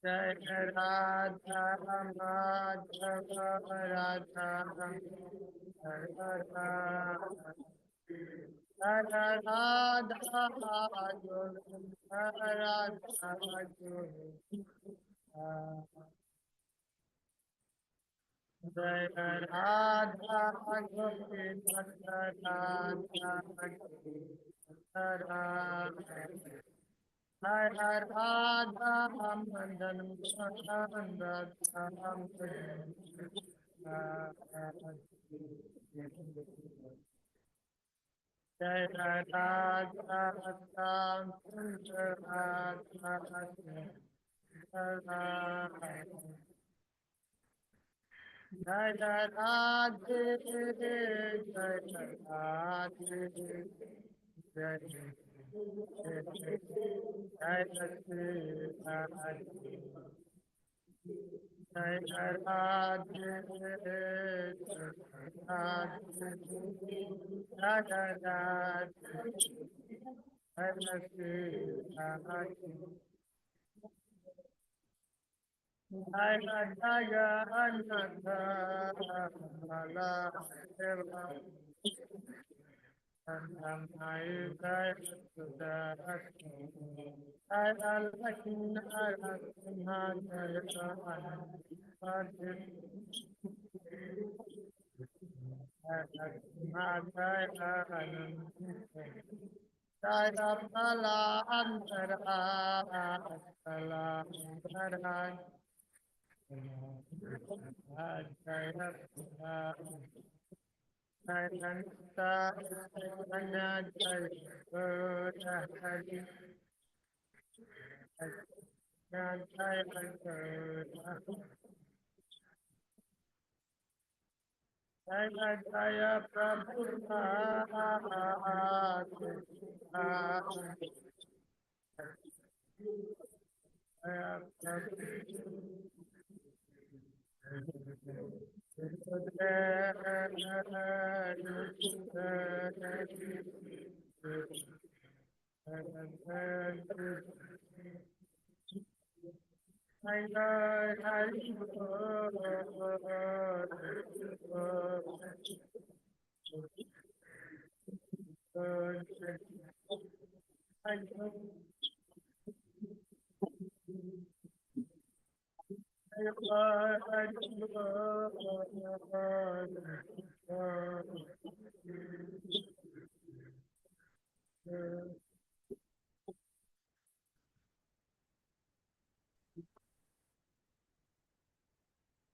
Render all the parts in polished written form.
जय राधा माधव राधा राधा राधा जय राधा गोविंद राधा हर राधा मदन जय राधा जय राधे जय राधे जय जय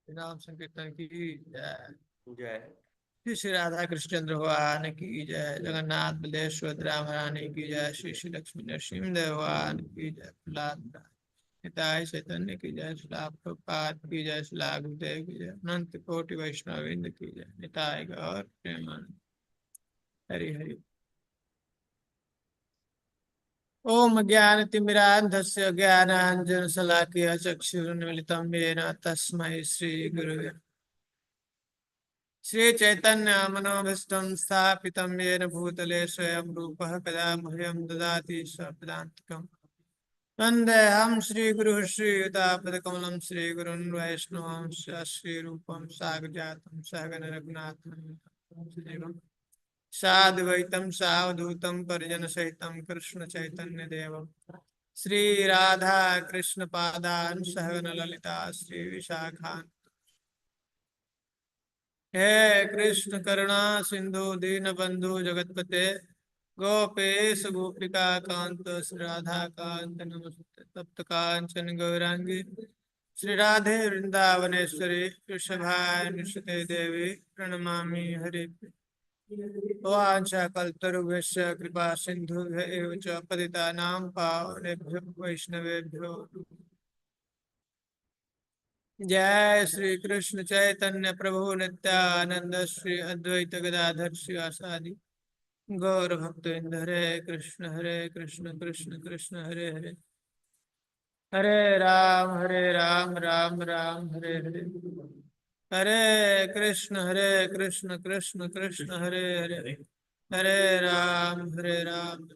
प्रभु नाम संकीर्तन की जय। जय श्री श्री राधा कृष्णचंद्र भगवान की जय। जगन्नाथ बलदेव रानी की जय। श्री श्री लक्ष्मी नरसिंह देव भगवान की जय। प्रहलाद निताय चैतन्य की जय। श्रीला प्रभुपाद की जय। श्रीला गुरुदेव की जय। अनंत कोटि वैष्णविंद की जय। निताय गौर प्रेमानंद। हरि हरि। ओम ज्ञानतिमिरान्धस्य ज्ञानाञ्जनशलाकया चक्षुरुन्मीलितं येन तस्मै श्रीगुरुवे श्रीचैतन्यमनोभीष्टं स्थापितं येन भूतले स्वयं रूपः कदा मह्यं ददाति स्वपदान्तिकम् वन्देऽहं श्रीगुरुः श्रीयुतापदकमलं श्रीगुरुन् वैष्णवांश्च श्रीरूपं साग्रजातं सहगण रघुनाथं साद्वैतं सावधूतं परिजनसहितं कृष्णचैतन्यदेवं श्रीराधा कृष्णपादान् सहगण ललिता श्रीविशाखान्। हे कृष्ण करुणा सिंधु दीनबंधु जगतपते गोपेश गोपिका कांत श्री राधा कांत नमस्ते तप्त कांचन गौरांगी श्री राधे वृंदावनेश्वरी वृषभानुसुते देवी प्रणमामि हरि। वाञ्छाकल्पतरुभ्यश्च कृपा सिन्धुभ्य एव च पतितानां पावनेभ्यो वैष्णवेभ्यो। जय श्री कृष्ण चैतन्य प्रभु नित्यानंद श्री अद्वैत गदाधर शिवासादि गौर भक्तवृंद। हरे कृष्ण कृष्ण कृष्ण हरे हरे। हरे राम राम राम हरे हरे। हरे कृष्ण कृष्ण कृष्ण हरे हरे। हरे राम राम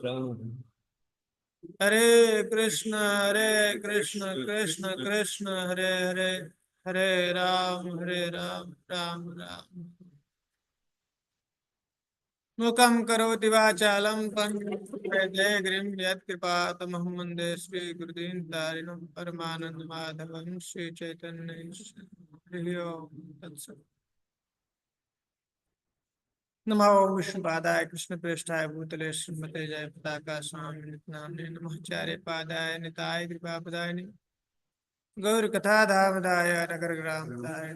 राम। हरे कृष्ण कृष्ण कृष्ण हरे हरे, हरे राम राम राम। मुखं करोति वाचालं पंचेन्द्रियं गिरिं यत्कृपातमहं वन्दे श्रीगुरुदीनतारिणं परमानन्दमाधवं श्रीचैतन्येश्वरं। हरि ओम् तत्सत्। नमो विष्णुपादाय कृष्णप्रेष्ठाय भूतले श्रीमते जयपताका स्वामी नाम्ने नमः आचार्यपादाय निताय कृपापदाय गौरकथाधामदाय नगरग्रामदाय।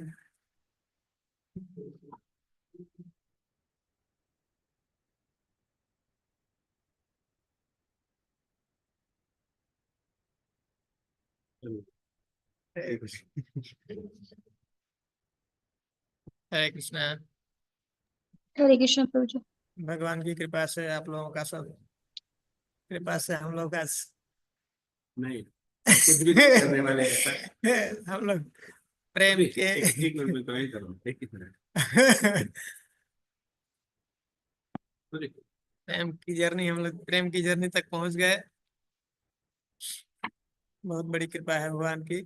हरे कृष्ण। हरे कृष्ण। हरे कृष्ण प्रभु जी। भगवान की कृपा से आप लोगों का सब, कृपा से हम लोग का नहीं कुछ भी नहीं करने वाले हैं सर। हम लोग प्रेम के एक मिनट में कमेंट करो, एक ही मिनट। प्रेम की जर्नी, हम लोग प्रेम की जर्नी तक पहुंच गए। बहुत बड़ी कृपा है भगवान की।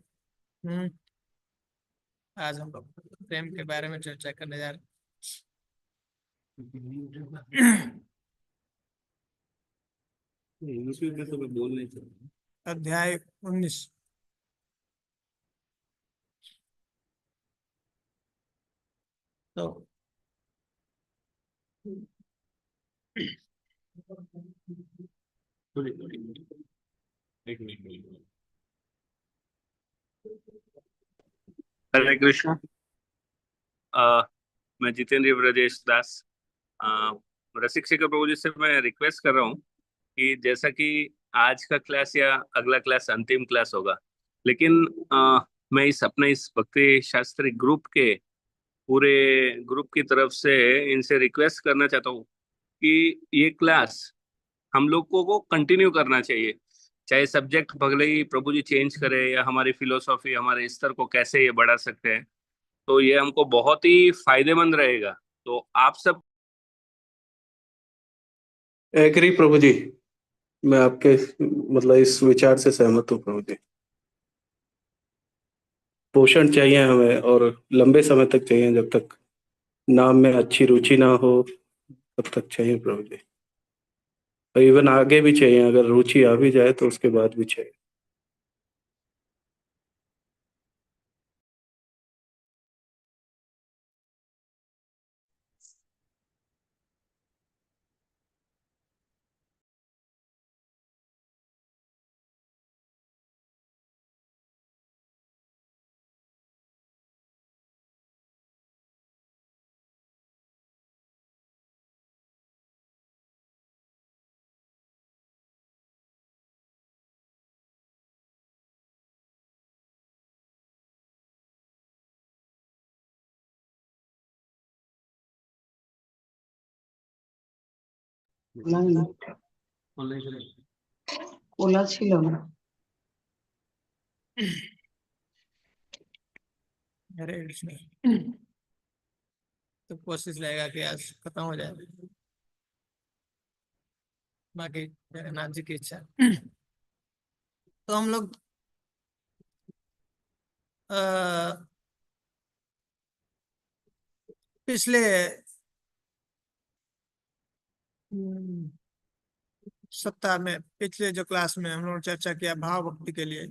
आज हम लोग प्रेम के बारे में चर्चा करने जा रहे हैं। इंग्लिश में तो मैं बोल नहीं सकता। अध्याय 19। तो एक मिनट। हरे कृष्ण। मैं जितेंद्र ब्रजेश दास, रसिक शेखर प्रभु जी से मैं रिक्वेस्ट कर रहा हूँ कि जैसा कि आज का क्लास या अगला क्लास अंतिम क्लास होगा, लेकिन मैं इस भक्ति शास्त्री ग्रुप के पूरे ग्रुप की तरफ से इनसे रिक्वेस्ट करना चाहता हूँ कि ये क्लास हम लोग को कंटिन्यू करना चाहिए। चाहे सब्जेक्ट भले ही प्रभु जी चेंज करे या हमारी फिलोसॉफी हमारे स्तर को कैसे ये बढ़ा सकते हैं, तो ये हमको बहुत ही फायदेमंद रहेगा। तो आप सब एग्री प्रभु जी, मैं आपके मतलब इस विचार से सहमत हूँ प्रभु जी। पोषण चाहिए हमें और लंबे समय तक चाहिए, जब तक नाम में अच्छी रुचि ना हो तब तक चाहिए प्रभु जी। और इवन आगे भी चाहिए, अगर रुचि आ भी जाए तो उसके बाद भी चाहिए। ওলা ছিল না। हरे कृष्ण। तो कोशिश रहेगा कि आज खत्म हो जाए, बाकी जगन्नाथ जी की इच्छा। तो हम लोग पिछले सप्ताह में, पिछले जो क्लास में हम लोग चर्चा किया भाव भक्ति के लिए।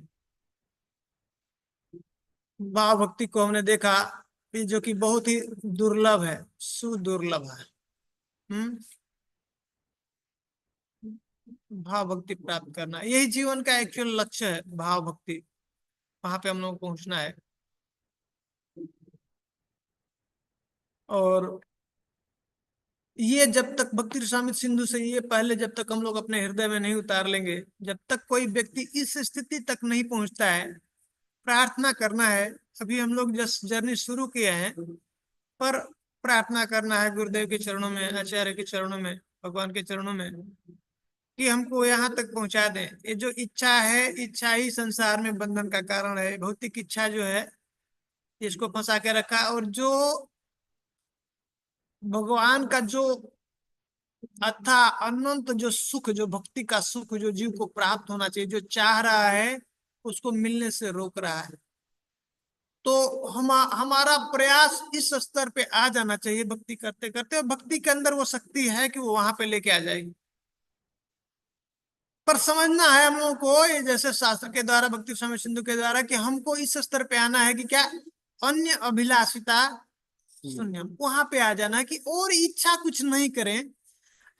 भाव भक्ति को हमने देखा कि जो कि बहुत ही दुर्लभ है, सुदुर्लभ है। भाव भक्ति प्राप्त करना यही जीवन का एक्चुअल लक्ष्य है, भाव भक्ति। वहां पे हम लोग को पहुंचना है। और ये जब तक भक्ति रसामृत सिंधु से ये पहले जब तक हम लोग अपने हृदय में नहीं उतार लेंगे, जब तक कोई व्यक्ति इस स्थिति तक नहीं पहुंचता है, प्रार्थना करना है। अभी हम लोग जस्ट जर्नी शुरू किए हैं, पर प्रार्थना करना है गुरुदेव के चरणों में, आचार्य के चरणों में, भगवान के चरणों में, कि हमको यहाँ तक पहुंचा दें। ये जो इच्छा है, इच्छा ही संसार में बंधन का कारण है। भौतिक इच्छा जो है इसको फंसा के रखा, और जो भगवान का जो अथा अनंत जो सुख, जो भक्ति का सुख जो जीव को प्राप्त होना चाहिए, जो चाह रहा है उसको मिलने से रोक रहा है। तो हमारा प्रयास इस स्तर पे आ जाना चाहिए भक्ति करते करते, और भक्ति के अंदर वो शक्ति है कि वो वहां पे लेके आ जाएगी। पर समझना है हम लोगों को, ये जैसे शास्त्र के द्वारा, भक्ति स्वामी सिंधु के द्वारा, कि हमको इस स्तर पे आना है कि क्या, अन्य अभिलाषिता शून्यम, वहां पे आ जाना है कि और इच्छा कुछ नहीं करें।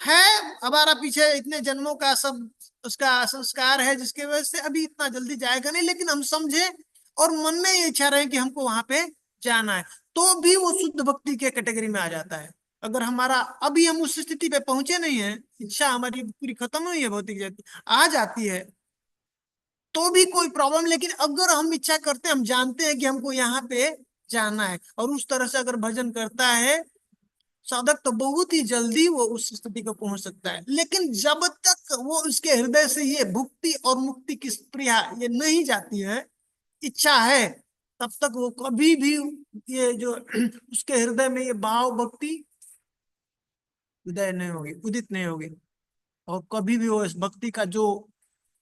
है हमारा पीछे इतने जन्मों का सब उसका संस्कार है जिसके वजह से अभी इतना जल्दी जाएगा नहीं, लेकिन हम समझे और मन में ये इच्छा रहे कि हमको वहां पे जाना है, तो भी वो शुद्ध भक्ति के कैटेगरी में आ जाता है। अगर हमारा अभी हम उस स्थिति पे पहुंचे नहीं है, इच्छा हमारी पूरी खत्म हुई है भौतिक जगत आ जाती है, तो भी कोई प्रॉब्लम। लेकिन अगर हम इच्छा करते हैं, हम जानते हैं कि हमको यहाँ पे जाना है, और उस तरह से अगर भजन करता है साधक, तो बहुत ही जल्दी वो उस स्थिति को पहुंच सकता है। लेकिन जब तक वो उसके हृदय से ये भुक्ति और मुक्ति की स्प्रिया ये नहीं जाती है, इच्छा है, तब तक वो कभी भी ये जो उसके हृदय में ये भाव भक्ति उदय नहीं होगी, उदित नहीं होगी, और कभी भी वो इस भक्ति का जो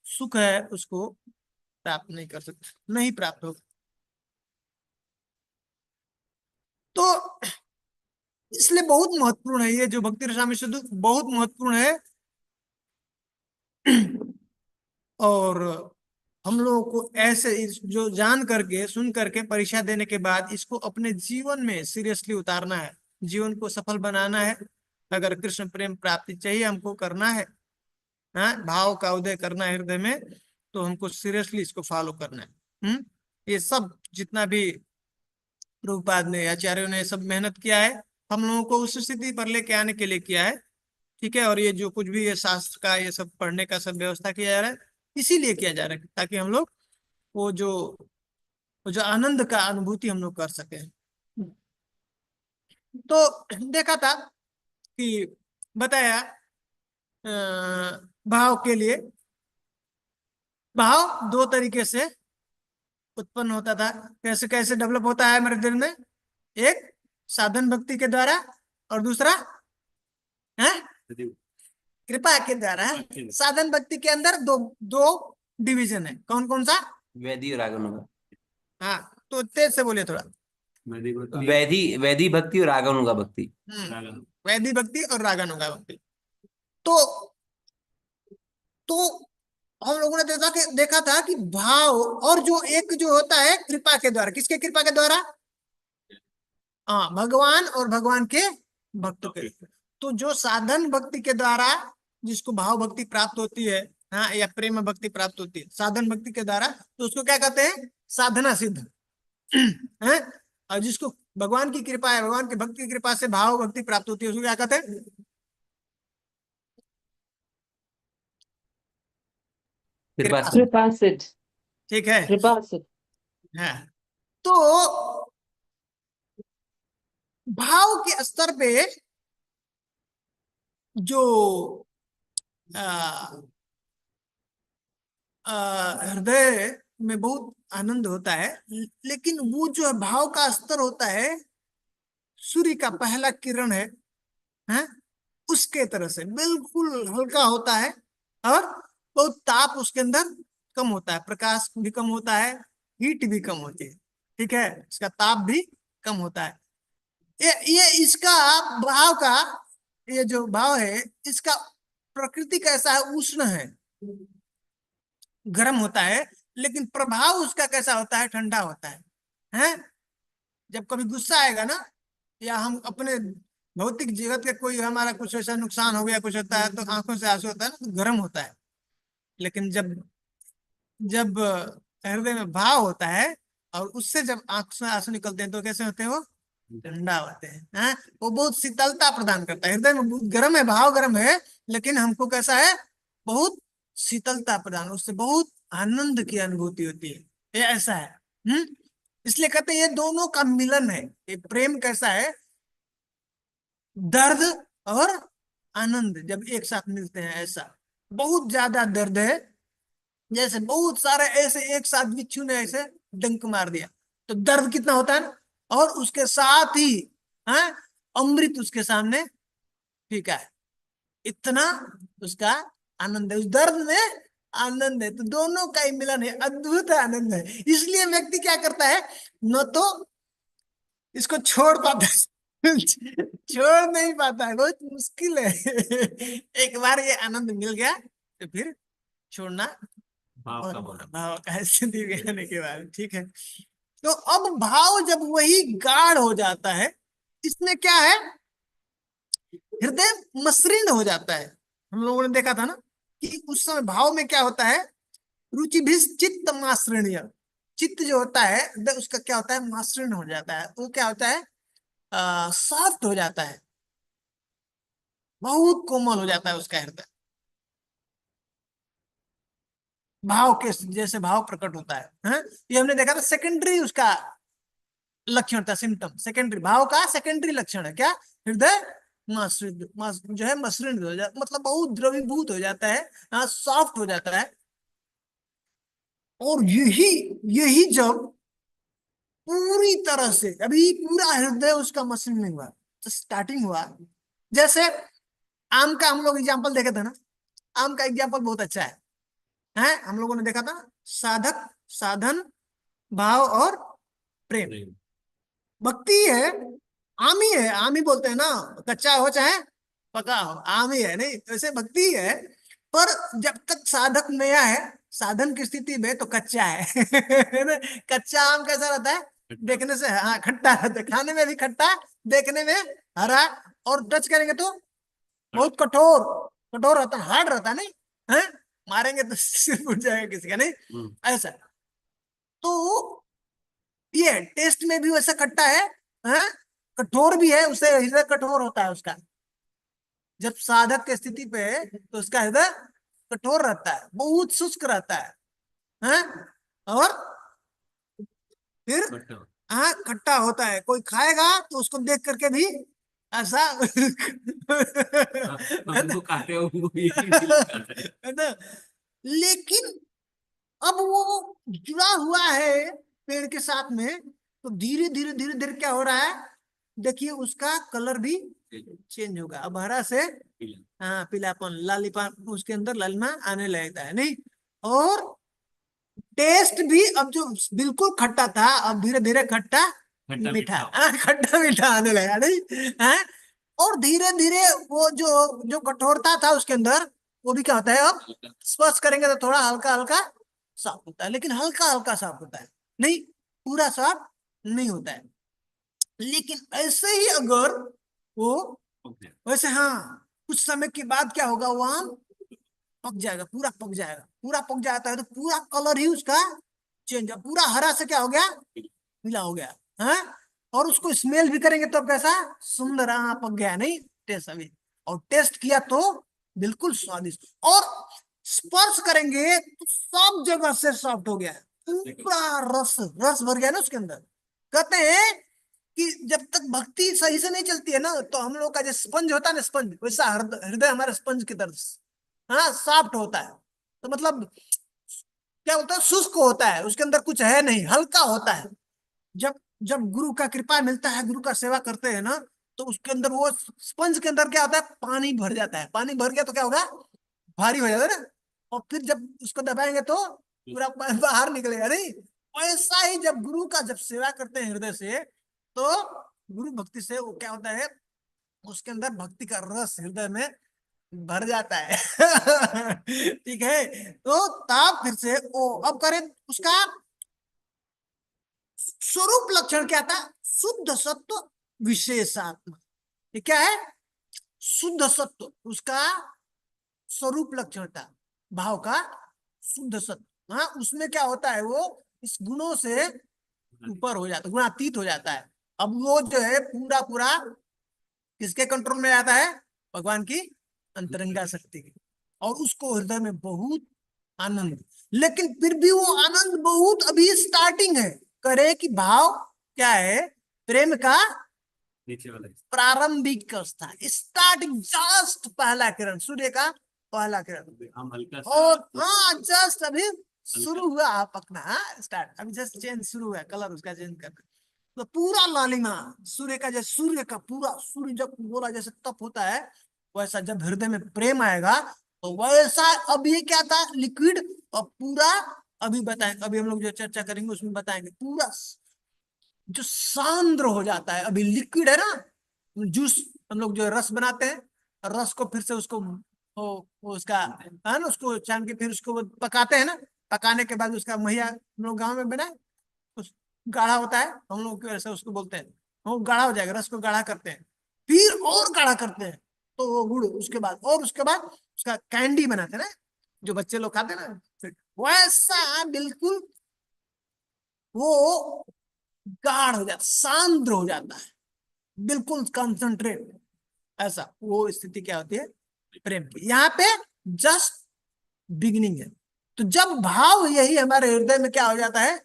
सुख है उसको प्राप्त नहीं कर सकते, नहीं प्राप्त होगा। तो इसलिए बहुत महत्वपूर्ण है ये जो भक्ति रसामृत सिंधु, बहुत महत्वपूर्ण है। और हम लोगों को ऐसे जो जान करके सुन करके परीक्षा देने के बाद इसको अपने जीवन में सीरियसली उतारना है, जीवन को सफल बनाना है। अगर कृष्ण प्रेम प्राप्ति चाहिए हमको करना है, हाँ, भाव का उदय करना है हृदय में, तो हमको सीरियसली इसको फॉलो करना है। ये सब जितना भी प्रभुपाद ने, आचार्यों ने सब मेहनत किया है, हम लोगों को उस स्थिति पर लेके आने के लिए किया है, ठीक है। और ये जो कुछ भी ये शास्त्र का ये सब पढ़ने का सब व्यवस्था किया जा रहा है, इसीलिए किया जा रहा है ताकि हम लोग वो जो आनंद का अनुभूति हम लोग कर सके। तो देखा था कि बताया भाव के लिए, भाव दो तरीके से उत्पन्न होता था, कैसे कैसे डेवलप होता है हमारे दिल में, एक साधन भक्ति के द्वारा और दूसरा है कृपा के द्वारा। साधन भक्ति के अंदर दो दो डिवीजन है, कौन कौन सा? वैधि और आगमनुगा। हाँ, तो तेज से बोलिए थोड़ा। वैधि वैधि भक्ति और आगमनुगा भक्ति। वैधि भक्ति और रागानुगा भक्ति। तो हम लोगों ने देखा था कि भाव और जो एक जो होता है कृपा के द्वारा, किसके कृपा के द्वारा? हाँ, भगवान और भगवान के भक्त के। तो जो साधन भक्ति के द्वारा जिसको भाव भक्ति प्राप्त होती है, हाँ, या प्रेम भक्ति प्राप्त होती है साधन भक्ति के द्वारा, तो उसको क्या कहते हैं? साधना सिद्ध है। और जिसको भगवान की कृपा है, भगवान की भक्ति की कृपा से भाव भक्ति प्राप्त होती है, उसको क्या कहते हैं? कृपा सिद्ध। ठीक है, कृपा सिद्ध है। तो भाव के स्तर पे जो हृदय में बहुत आनंद होता है, लेकिन वो जो भाव का स्तर होता है, सूर्य का पहला किरण है, उसके तरह से बिल्कुल हल्का होता है, और बहुत ताप उसके अंदर कम होता है, प्रकाश भी कम होता है, हीट भी कम होती है, ठीक है, इसका ताप भी कम होता है। ये इसका भाव का, ये जो भाव है इसका प्रकृति कैसा है? उष्ण है, गर्म होता है, लेकिन प्रभाव उसका कैसा होता है? ठंडा होता है। जब कभी गुस्सा आएगा ना, या हम अपने भौतिक जगत के कोई हमारा कुछ ऐसा नुकसान हो गया, कुछ होता है, तो आंखों से आंसू होता है ना, तो गर्म होता है। लेकिन जब जब हृदय में भाव होता है और उससे जब आंख से आंसू निकलते हैं, तो कैसे होते हैं? वो ठंडा होते हैं। वो बहुत शीतलता प्रदान करता है। हृदय में बहुत गर्म है, भाव गर्म है, लेकिन हमको कैसा है? बहुत शीतलता प्रदान, उससे बहुत आनंद की अनुभूति होती है। ये ऐसा है। इसलिए कहते हैं ये दोनों का मिलन है। ये प्रेम कैसा है? दर्द और आनंद जब एक साथ मिलते हैं, ऐसा। बहुत ज्यादा दर्द है, जैसे बहुत सारे ऐसे एक साथ बिच्छू ने ऐसे डंक मार दिया, तो दर्द कितना होता है ना, और उसके साथ ही अमृत उसके सामने फीका है। इतना उसका आनंद है, उस दर्द में आनंद है। तो दोनों का ही मिलन है, अद्भुत आनंद है। इसलिए व्यक्ति क्या करता है, न तो इसको छोड़ पाता है छोड़ नहीं पाता है, बहुत मुश्किल है एक बार ये आनंद मिल गया तो फिर छोड़ना भाव का और भाव का स्थिति में आने के बाद, ठीक है। तो अब भाव जब वही गाढ़ हो जाता है, इसमें क्या है, हृदय मसृण हो जाता है। हम लोगों ने देखा था ना कि उस समय भाव में क्या होता है, रुचि भी चित्त मासृण्य, चित्त जो होता है हृदय उसका क्या होता है, मासृण हो जाता है। वो क्या होता है, सॉफ्ट हो जाता है, बहुत कोमल हो जाता है उसका हृदय। भाव के जैसे भाव प्रकट होता है, हैं? ये हमने देखा था, सेकेंडरी उसका लक्षण था, सिम्टम सेकेंडरी भाव का सेकेंडरी लक्षण है क्या, हृदय जो है मसृण हो जाता, मतलब बहुत द्रवीभूत हो जाता है, सॉफ्ट हो जाता है। और यही यही जब पूरी तरह से अभी पूरा हृदय उसका मसृण नहीं हुआ, तो स्टार्टिंग हुआ, जैसे आम का हम लोग एग्जाम्पल देखे थे ना, आम का एग्जाम्पल बहुत अच्छा है, हम लोगों ने देखा था, साधक साधन भाव और प्रेम। भक्ति है, आम ही है, आम ही बोलते हैं ना, कच्चा हो चाहे पका हो, आम ही है, नहीं वैसे भक्ति है। पर जब तक साधक नया है, साधन की स्थिति में, तो कच्चा है कच्चा आम कैसा रहता है, देखने से हाँ खट्टा रहता है, खाने में भी खट्टा, देखने में हरा, और टच करेंगे तो बहुत कठोर, कठोर रहता है, हार्ड रहता है, नहीं है, मारेंगे तो सिर फूट जाएगा किसी का, नहीं ऐसा। तो ये टेस्ट में भी वैसा खट्टा है, कठोर भी है, उससे हृदय कठोर होता है उसका। जब साधक की स्थिति पे है तो उसका हृदय कठोर रहता है, बहुत शुष्क रहता है, और फिर हाँ खट्टा होता है। कोई खाएगा तो उसको देख करके भी ऐसा हमको खाते हो है ना। लेकिन अब वो जुड़ा हुआ है पेड़ के साथ में, तो धीरे धीरे धीरे धीरे क्या हो रहा है, देखिए उसका कलर भी चेंज होगा, अब हरा से हाँ पीलापन, लालीपन उसके अंदर लालिमा आने लगता है, नहीं। और टेस्ट भी अब जो बिल्कुल खट्टा था, अब धीरे धीरे खट्टा मीठा, खट्टा मीठा आने लगा, नहीं है। और धीरे धीरे वो जो जो कठोरता था उसके अंदर, वो भी क्या होता है, अब स्पर्श करेंगे तो थोड़ा हल्का हल्का साफ होता है, लेकिन हल्का हल्का साफ होता है, नहीं पूरा साफ नहीं होता है। लेकिन ऐसे ही अगर वो वैसे हाँ कुछ समय के बाद क्या होगा, वो आम पक जाएगा, पूरा पक जाएगा, पूरा पक जाता है तो पूरा कलर ही उसका चेंज, पूरा हरा से क्या हो गया, पीला हो गया है। और उसको स्मेल भी करेंगे तो कैसा सुंदर, हाँ पक गया, नहीं टेस्ट अभी, और टेस्ट किया तो बिल्कुल स्वादिष्ट, और स्पर्श करेंगे तो सब जगह से सॉफ्ट हो गया, पूरा रस रस भर गया ना उसके अंदर। कहते हैं कि जब तक भक्ति सही से नहीं चलती है ना, तो हम लोग का जो स्पंज होता है ना, स्पंज वैसा हृदय हमारे स्पंज की तरह हाँ सॉफ्ट होता है। तो मतलब क्या होता है, शुष्क होता है, उसके अंदर कुछ है नहीं, हल्का होता है। जब जब गुरु का कृपा मिलता है, गुरु का सेवा करते हैं ना, तो उसके अंदर वो स्पंज के अंदर क्या होता है, पानी भर जाता है, पानी भर गया तो क्या होगा, भारी हो जाता है ना, और फिर जब उसको दबाएंगे तो पूरा बाहर निकलेगा, नहीं वैसा ही जब गुरु का जब सेवा करते हैं हृदय से, तो गुरु भक्ति से वो क्या होता है, उसके अंदर भक्ति का रस हृदय में भर जाता है ठीक है। तो तब फिर से ओ अब करें उसका स्वरूप लक्षण क्या था, शुद्ध सत्व विशेषात्मा, ये क्या है, शुद्ध सत्व उसका स्वरूप लक्षण था, भाव का शुद्ध सत्व। हाँ उसमें क्या होता है, वो इस गुणों से ऊपर हो जाता है, गुणातीत हो जाता है। अब वो जो है पूरा पूरा किसके कंट्रोल में आता है, भगवान की अंतरंगा शक्ति की, और उसको हृदय में बहुत आनंद। लेकिन फिर भी वो आनंद बहुत अभी स्टार्टिंग है, करे कि भाव क्या है, प्रेम का नीचे वाला प्रारंभिक अवस्था, स्टार्टिंग, जस्ट पहला किरण, सूर्य का पहला किरण, हम हल्का और हाँ जस्ट अभी शुरू हुआ पकना, स्टार्ट अभी जस्ट चेंज शुरू हुआ, कलर उसका चेंज करना। तो पूरा लालिमा सूर्य का, जैसे सूर्य का पूरा, सूर्य जब बोला जैसे तप होता है, वैसा जब हृदय में प्रेम आएगा तो वैसा, अब ये क्या था लिक्विड, और पूरा अभी बताएंगे, अभी हम लोग जो चर्चा करेंगे उसमें बताएंगे, पूरा जो सांद्र हो जाता है। अभी लिक्विड है ना, जूस हम लोग जो रस बनाते हैं, रस को फिर से उसको वो उसका है ना, उसको छान के फिर उसको पकाते हैं ना, पकाने के बाद उसका महिया हम लोग गाँव में बनाए, उस गाढ़ा होता है, हम लोग ऐसे उसको बोलते हैं, वो गाढ़ा हो जाएगा, रस को गाढ़ा करते हैं, फिर और गाढ़ा करते हैं, तो वो गुड़, उसके बाद और उसके बाद उसका कैंडी बनाते हैं ना, जो बच्चे लोग खाते हैं ना, फिर वैसा बिल्कुल वो गाढ़ हो जाता, सांद्र हो जाता है, बिल्कुल कंसंट्रेट, ऐसा वो स्थिति क्या होती है प्रेम की। यहाँ पे जस्ट बिगिनिंग है। तो जब भाव यही हमारे हृदय में क्या हो जाता है,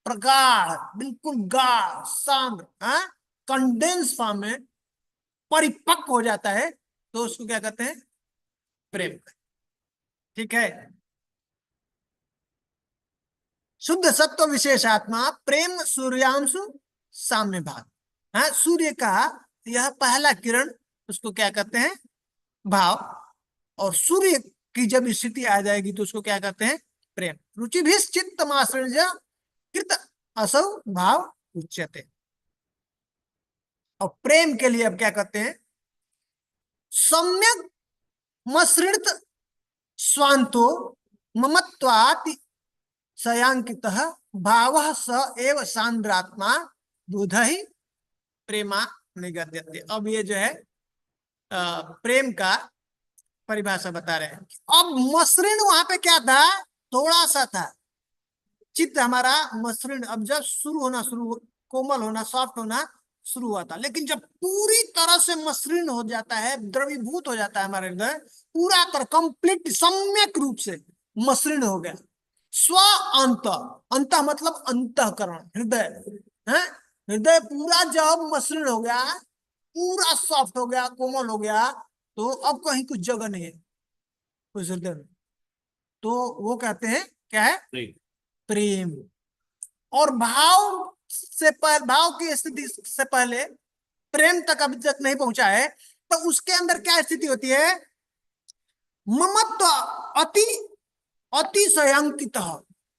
प्रगाढ़, बिल्कुल गाढ़, सांद्र, हाँ, कंडेंस फॉर्म में परिपक्व हो जाता है, तो उसको क्या कहते हैं, प्रेम। ठीक है। शुद्ध सत्व विशेष आत्मा प्रेम सूर्यांशु साम्य भाव, हाँ, सूर्य का यह पहला किरण, उसको क्या कहते हैं, भाव, और सूर्य की जब स्थिति आ जाएगी तो उसको क्या कहते हैं, प्रेम। रुचि भी चित्त माश्रय कृत असौ भाव उच्यते। और प्रेम के लिए अब क्या कहते हैं, सम्यक मसृणत स्वांतो ममत्वाति सयांकितः भावः स एव सांद्रात्मा दूधहि प्रेमा निगद्यते। अब ये जो है प्रेम का परिभाषा बता रहे हैं। अब मसृण वहां पे क्या था, थोड़ा सा था, चित्त हमारा मसृण, अब जब कोमल होना, सॉफ्ट होना शुरू हुआ था, लेकिन जब पूरी तरह से मसृण हो जाता है, द्रवीभूत हो जाता है हमारे हृदय, पूरा तरह कंप्लीट सम्यक रूप से मसृण हो गया, स्व अंत, अंत मतलब अंतःकरण, हृदय है, हृदय पूरा जब मसृण हो गया, पूरा सॉफ्ट हो गया, कोमल हो गया, तो अब कहीं कुछ जगह नहीं है उस हृदय में, तो वो कहते हैं क्या है, प्रेम। और भाव से भाव की स्थिति से पहले प्रेम तक अभी तक नहीं पहुंचा है, तो उसके अंदर क्या स्थिति होती है, ममत्व अति अतिशयांकित,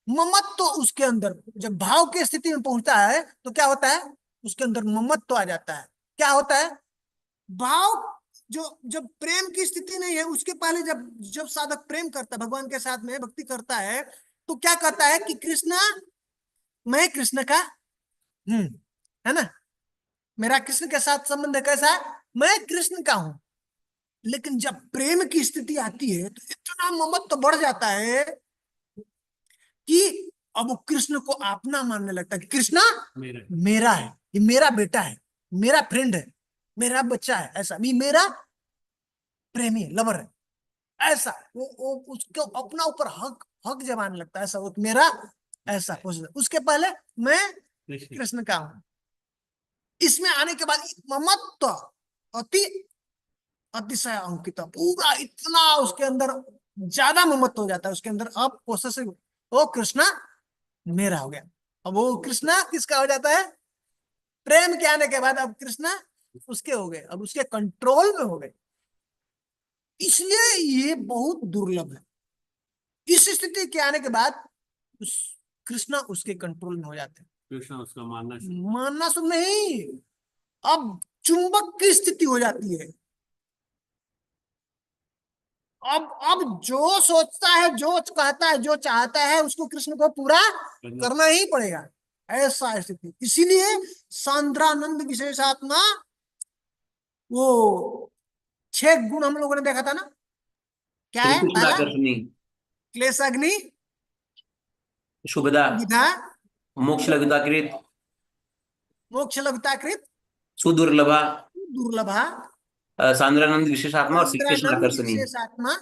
ममत्व उसके अंदर जब भाव की स्थिति में पहुंचता है तो क्या होता है, उसके अंदर ममत्व आ जाता है। क्या होता है, भाव जो जब प्रेम की स्थिति नहीं है उसके पहले जब जब साधक प्रेम करता है, भगवान के साथ में भक्ति करता है, तो क्या कहता है कि कृष्णा, मैं कृष्ण का है ना, मेरा कृष्ण के साथ संबंध कैसा है, मैं कृष्ण का हूं। लेकिन जब प्रेम की स्थिति आती है तो इतना ममत्व तो बढ़ जाता है कि अब वो कृष्ण को अपना मानने लगता है कि कृष्णा मेरा है, ये मेरा बेटा है, मेरा फ्रेंड है, मेरा बच्चा है, ऐसा भी मेरा प्रेमी लवर है, ऐसा वो उसको अपना ऊपर हक हक जमाने लगता है, ऐसा वो मेरा, ऐसा उसके पहले मैं कृष्ण का हूं। इसमें आने के बाद ममत्व अति अतिशय अंकित, पूरा इतना उसके अंदर ज्यादा ममत्व हो जाता है उसके अंदर, अब पोसेसिव, वो कृष्णा मेरा हो गया। अब वो कृष्णा किसका हो जाता है, प्रेम के आने के बाद अब कृष्णा उसके हो गए, अब उसके कंट्रोल में हो गए। इसलिए ये बहुत दुर्लभ है, इस स्थिति के आने के बाद उस कृष्णा उसके कंट्रोल में हो जाते हैं। कृष्णा उसका मानना सुन नहीं, अब चुंबक की स्थिति हो जाती है। अब जो सोचता है, जो कहता है, जो चाहता है, उसको कृष्ण को पूरा करना ही पड़ेगा, ऐसा स्थिति। इसीलिए सांद्रानंद विशेषात्मा, वो 6 गुण हम लोगों ने देखा था ना, क्या है, श्रीकृष्ण पहला आकर्षणी, क्लेशाग्नि, शुभदा, विधा, मोक्ष लघुताकृत, मोक्ष लघुताकृत, सुदुर्लभा, दुर्लभा, सांद्रानंद विशेषात्मा और श्री कृष्ण सांद्रानंद आकर्षणी, विशेषात्मा,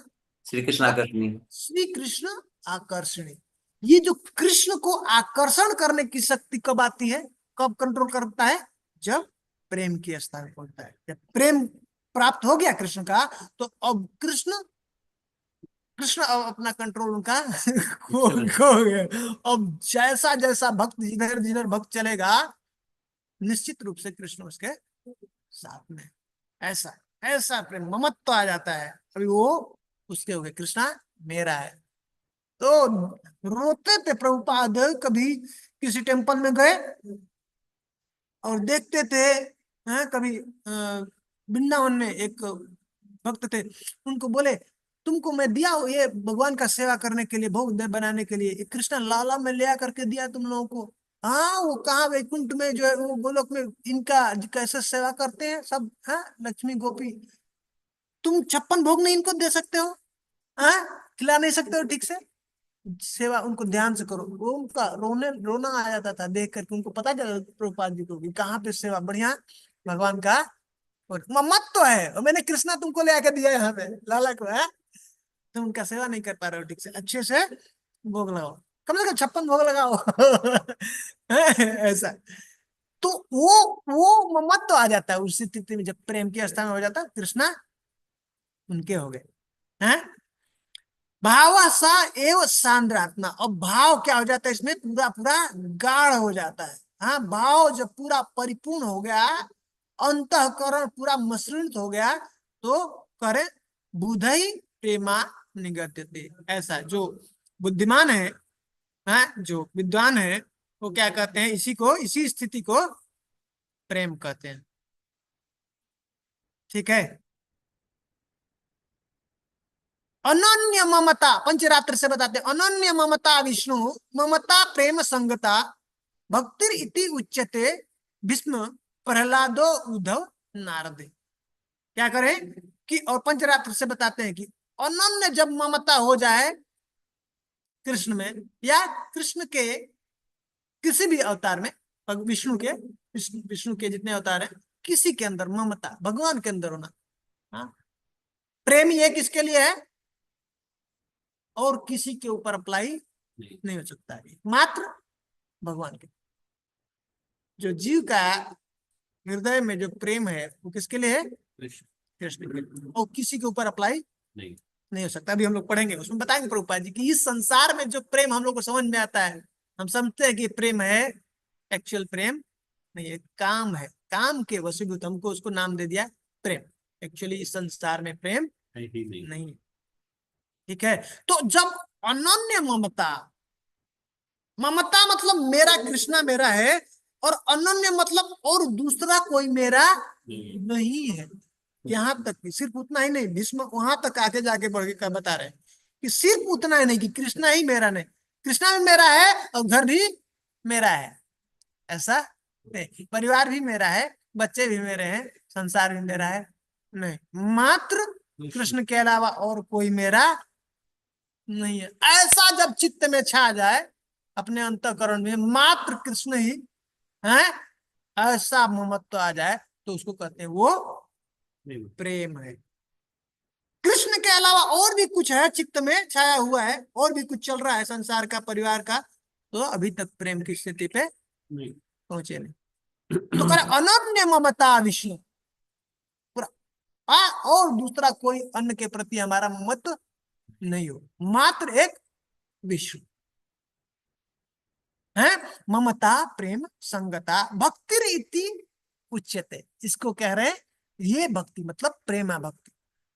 श्री कृष्ण आकर्षणी। श्री कृष्ण आकर्षणी। ये जो कृष्ण को आकर्षण करने की शक्ति कब आती है, कब कंट्रोल करता है, जब प्रेम की अवस्था में पहुंचता है। जब प्रेम प्राप्त हो गया कृष्ण का, तो अब कृष्ण अब अपना कंट्रोल उनका खो गया। अब जैसा जैसा भक्त जिधर जिधर भक्त चलेगा, निश्चित रूप से कृष्ण उसके साथ में, ऐसा ऐसा प्रेम ममत्व आ जाता है, अभी वो उसके हो गए, कृष्णा मेरा है। तो रोते थे प्रभुपाद, कभी किसी टेम्पल में गए और देखते थे, हैं, कभी वृंदावन में एक भक्त थे, उनको बोले तुमको मैं दिया हूँ ये भगवान का सेवा करने के लिए, भोग बनाने के लिए, ये कृष्णा लाला में ले आकर के दिया तुम लोगों को। हाँ, वो कहाँ वैकुंठ में जो है वो गोलोक में इनका कैसे सेवा करते हैं सब, हाँ, लक्ष्मी गोपी, तुम 56 भोग नहीं इनको दे सकते हो, हाँ, खिला नहीं सकते हो ठीक से, सेवा उनको ध्यान से करो। वो उनका रोने रोना आ जाता था देख करके, उनको पता चला प्रभुपाद जी को कि कहाँ पे सेवा बढ़िया भगवान का, और मत तो है, और मैंने कृष्णा तुमको ले आके दिया यहाँ पे लाला को, है तुम उनका सेवा नहीं कर पा रहे हो ठीक से, अच्छे से भोग लगाओ, कम से कम 56 भोग लगाओ। ऐसा। तो वो मत तो आ जाता है उस स्थिति में, जब प्रेम की अवस्था में हो जाता है, कृष्णा उनके हो गए हैं। भाव सा एव सांद्रात्मा, और भाव क्या हो जाता है इसमें, पूरा पूरा गाढ़ हो जाता है। हाँ, भाव जब पूरा परिपूर्ण हो गया, अंतःकरण पूरा मसृणित हो गया, तो करे बुधई प्रेमा निगत्यते। ऐसा जो बुद्धिमान है, हाँ, जो विद्वान है, वो क्या कहते हैं, इसी को, इसी स्थिति को प्रेम कहते हैं। ठीक है। अनन्य ममता, पंचरात्र से बताते हैं, अनन्य ममता विष्णु ममता प्रेम संगता भक्तिर इति उच्यते भीष्म प्रहलादो उद्धव नारद। क्या करें कि, और पंचरात्र से बताते हैं कि अनन्य जब ममता हो जाए कृष्ण में, या कृष्ण के किसी भी अवतार में, विष्णु के, विष्णु के जितने अवतार हैं, किसी के अंदर ममता, भगवान के अंदर होना, हाँ, प्रेम ये किसके लिए है, और किसी के ऊपर अप्लाई नहीं हो सकता है, मात्र भगवान के। जो जीव का हृदय में जो प्रेम है वो किसके लिए है, कृष्ण के लिए, और किसी के ऊपर अप्लाई नहीं हो सकता। अभी हम लोग पढ़ेंगे, उसमें बताएंगे प्रभुपाद जी कि इस संसार में जो प्रेम हम लोग को समझ में आता है, हम समझते हैं कि प्रेम है, एक्चुअल प्रेम नहीं है, काम है, काम के वशीभूत हमको उसको नाम दे दिया प्रेम। एक्चुअली इस संसार में प्रेम नहीं है। ठीक है। तो जब अनन्य ममता, ममता मतलब मेरा कृष्णा मेरा है, और अनन्य मतलब और दूसरा कोई मेरा नहीं है। यहाँ तक कि सिर्फ उतना ही नहीं, भीष्म वहां तक आके जाके बढ़ के बता रहे हैं कि सिर्फ उतना ही नहीं कि कृष्णा ही मेरा नहीं, कृष्णा भी मेरा है और घर भी मेरा है, ऐसा नहीं, परिवार भी मेरा है, बच्चे भी मेरे हैं, संसार भी मेरा है, नहीं, मात्र कृष्ण के अलावा और कोई मेरा नहीं है। ऐसा जब चित्त में छा जाए, अपने अंतःकरण में मात्र कृष्ण ही है, ऐसा ममत्व आ जाए, तो उसको कहते हैं वो प्रेम है। कृष्ण के अलावा और भी कुछ है चित्त में छाया हुआ है, और भी कुछ चल रहा है संसार का, परिवार का, तो अभी तक प्रेम की स्थिति पे पहुंचे नहीं। तो करे अनन्य ममता विष्णु, पूरा और दूसरा कोई अन्य के प्रति हमारा ममत्व नहीं हो, मात्र एक विष्णु है। ममता प्रेम संगता भक्तिर इति उच्यते, इसको कह रहे हैं, ये भक्ति मतलब प्रेमा भक्ति,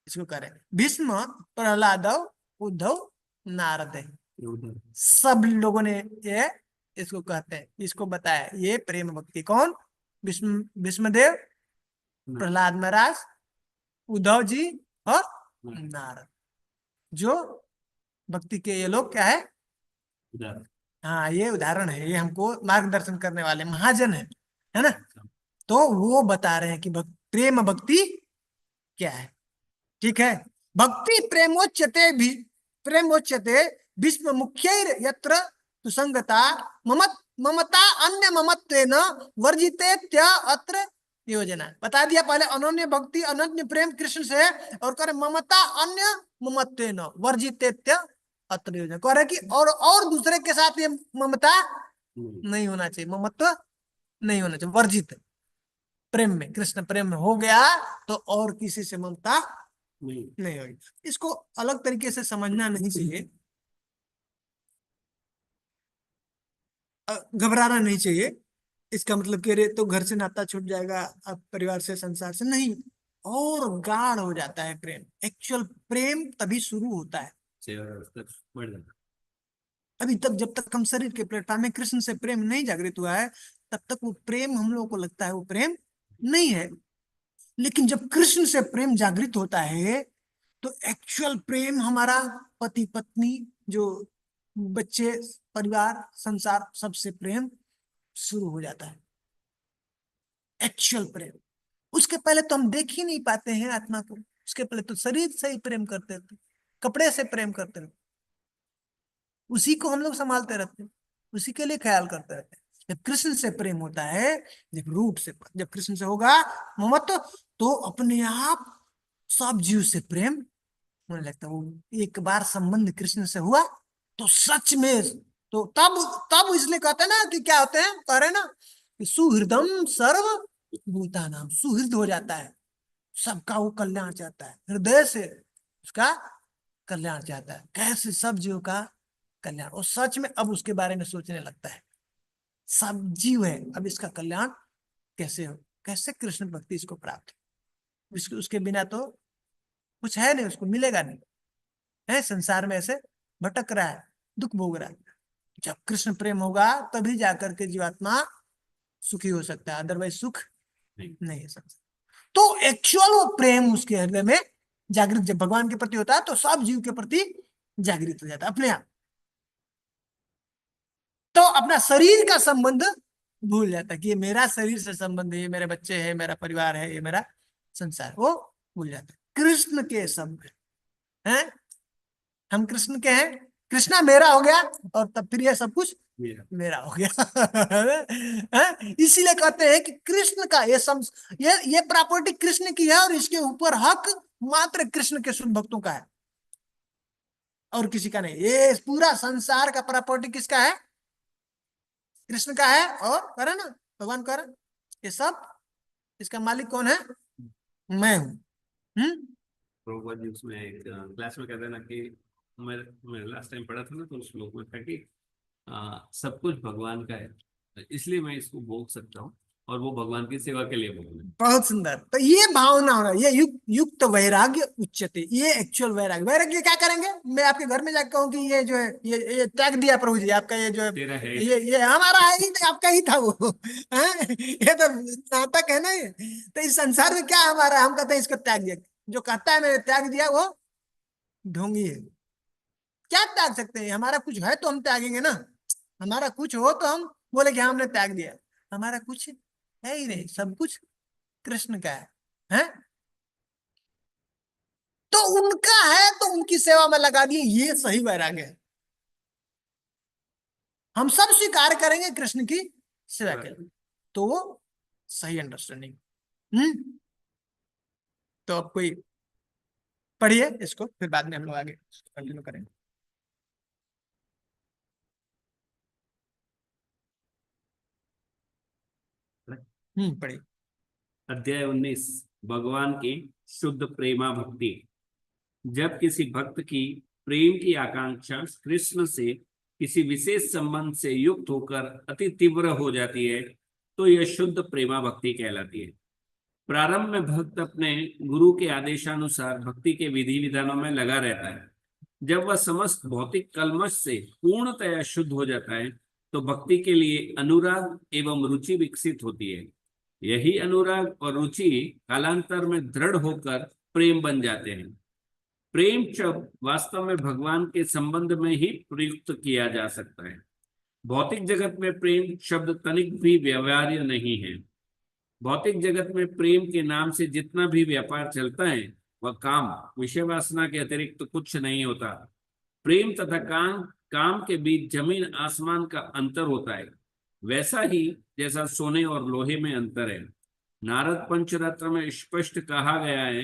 इसको कह रहे हैं। भीष्म प्रहलाद उद्धव नारद, सब लोगों ने ये इसको कहते हैं, इसको बताया ये प्रेम भक्ति। कौन, भीष्मदेव, प्रहलाद महाराज, उद्धव जी और नारद, जो भक्ति के ये लोग क्या है, हाँ, ये उदाहरण है, ये हमको मार्गदर्शन करने वाले महाजन है ना। तो वो बता रहे हैं कि प्रेम भक्ति क्या है। ठीक है। भक्ति प्रेमोच्यते भी, प्रेमोच्यते भीष्म मुख्य यत्र सुसंगता ममता अन्य ममत्वेन वर्जितेत्य अत्र योजना। बता दिया पहले, अनन्य भक्ति अनन्य प्रेम कृष्ण से, और करे ममता अन्य ममत्वेन वर्जितेत्य अत्र योजना, कह रहे कि और दूसरे के साथ ये ममता नहीं होना चाहिए, ममत्व नहीं होना चाहिए, वर्जित प्रेम में, कृष्ण प्रेम में हो गया तो और किसी से ममता नहीं होगी। इसको अलग तरीके से समझना नहीं चाहिए, घबराना नहीं चाहिए। इसका मतलब कि अरे तो घर से नाता छूट जाएगा, अब परिवार से, संसार से, नहीं, और गाढ़ हो जाता है प्रेम। एक्चुअल प्रेम तभी शुरू होता है। बढ़ जाता अभी तक जब तक हम शरीर के प्लेटफॉर्म में कृष्ण से प्रेम नहीं जागृत हुआ है, तब तक वो प्रेम हम लोगों को लगता है वो प्रेम नहीं है। लेकिन जब कृष्ण से प्रेम जागृत होता है तो एक्चुअल प्रेम हमारा पति पत्नी, जो बच्चे, परिवार, संसार, सबसे प्रेम शुरू हो जाता है। एक्चुअल प्रेम। उसके पहले तो हम देख ही नहीं पाते हैं आत्मा को। उसके पहले तो शरीर से ही प्रेम करते थे, कपड़े से प्रेम करते थे, उसी को हम लोग संभालते रहते हैं, उसी के लिए ख्याल करते रहते हैं। जब कृष्ण से प्रेम होता है, जब रूट से, जब कृष्ण से होगा ममत्व, तो अपने आप सब जीव से प्रेम होने लगता है। वो एक बार संबंध कृष्ण से हुआ तो सच में, तो तब तब इसलिए कहते हैं ना कि क्या होते हैं, कह रहे हैं ना कि सुहृदम सर्व भूता नाम, सुहृद हो जाता है, सबका वो कल्याण चाहता है, हृदय से उसका कल्याण चाहता है। कैसे सब जीव का कल्याण, और सच में अब उसके बारे में सोचने लगता है। सब जीव है, अब इसका कल्याण कैसे हो, कैसे कृष्ण भक्ति इसको प्राप्त हो। उसके बिना तो कुछ है नहीं, उसको मिलेगा नहीं, है संसार में ऐसे भटक रहा है, दुख भोग रहा है। जब कृष्ण प्रेम होगा तभी जाकर के जीवात्मा सुखी हो सकता है, अदरवाइज सुख नहीं है सकता। तो एक्चुअल वो प्रेम उसके हृदय में जागृत जब भगवान के प्रति होता है तो सब जीव के प्रति जागृत हो जाता है अपने आप। तो अपना शरीर का संबंध भूल जाता है कि ये मेरा शरीर से संबंध है, ये मेरे बच्चे हैं, मेरा परिवार है, ये मेरा संसार, वो भूल जाता है। कृष्ण के शब्द हैं, हम कृष्ण के हैं, कृष्णा मेरा हो गया, और तब फिर ये सब कुछ मेरा हो गया। इसीलिए कहते हैं कि कृष्ण का ये प्रॉपर्टी कृष्ण की है, और इसके ऊपर हक मात्र कृष्ण के शुद्ध भक्तों का है, और किसी का नहीं। ये पूरा संसार का प्रॉपर्टी किसका है, कृष्ण का है। और कह रहे ना भगवान कह रहे ये सब, इसका मालिक कौन है, मैं हूं। प्रभुपाद जी उसमें एक क्लास में कहते हैं ना कि मैं लास्ट टाइम पढ़ा था ना, तो उस श्लोक में था कि सब कुछ भगवान का है, इसलिए मैं इसको भोग सकता हूँ, और वो भगवान की सेवा के लिए भोग। बहुत सुंदर। तो ये भावना होना, ये युक्त वैराग्य उच्चते, ये एक्चुअल वैराग्य। वैराग्य क्या करेंगे, मैं आपके घर में जाकर कहूँ कि ये जो है ये त्याग दिया प्रभु जी, आपका ये जो है ये हमारा है ही, आपका ही था वो। ये तो नाटक है ना ये। तो इस संसार में क्या हमारा, हम कहते हैं इसको त्याग दिया। जो कहता है मैंने त्याग दिया वो ढोंगी है। क्या त्याग सकते हैं, हमारा कुछ है तो हम त्यागेंगे ना। हमारा कुछ हो तो हम बोले कि हमने त्याग दिया, हमारा कुछ है ही नहीं, सब कुछ कृष्ण का है? तो उनका है तो उनकी सेवा में लगा दिए, ये सही वैराग्य है। हम सब स्वीकार करेंगे कृष्ण की सेवा के लिए, तो वो सही अंडरस्टैंडिंग। तो अब कोई पढ़िए इसको, फिर बाद में हम लोग आगे कंटिन्यू करेंगे। पढ़िए। अध्याय 19, भगवान की शुद्ध प्रेमा भक्ति। जब किसी भक्त की प्रेम की आकांक्षा कृष्ण से किसी विशेष संबंध से युक्त होकर अति तीव्र हो जाती है, तो यह शुद्ध प्रेमा भक्ति कहलाती है। प्रारंभ में भक्त अपने गुरु के आदेशानुसार भक्ति के विधि विधानों में लगा रहता है। जब वह समस्त भौतिक कल्मश से पूर्णतया शुद्ध हो जाता है, तो भक्ति के लिए अनुराग एवं रुचि विकसित होती है। यही अनुराग और रुचि कालांतर में दृढ़ होकर प्रेम बन जाते हैं। प्रेम शब्द वास्तव में भगवान के संबंध में ही प्रयुक्त किया जा सकता है। भौतिक जगत में प्रेम शब्द तनिक भी व्यवहार्य नहीं है। भौतिक जगत में प्रेम के नाम से जितना भी व्यापार चलता है, वह काम, विषय वासना के अतिरिक्त तो कुछ नहीं होता। प्रेम तथा काम के बीच जमीन आसमान का अंतर होता है, वैसा ही जैसा सोने और लोहे में अंतर है। नारद पंचरत्न में स्पष्ट कहा गया है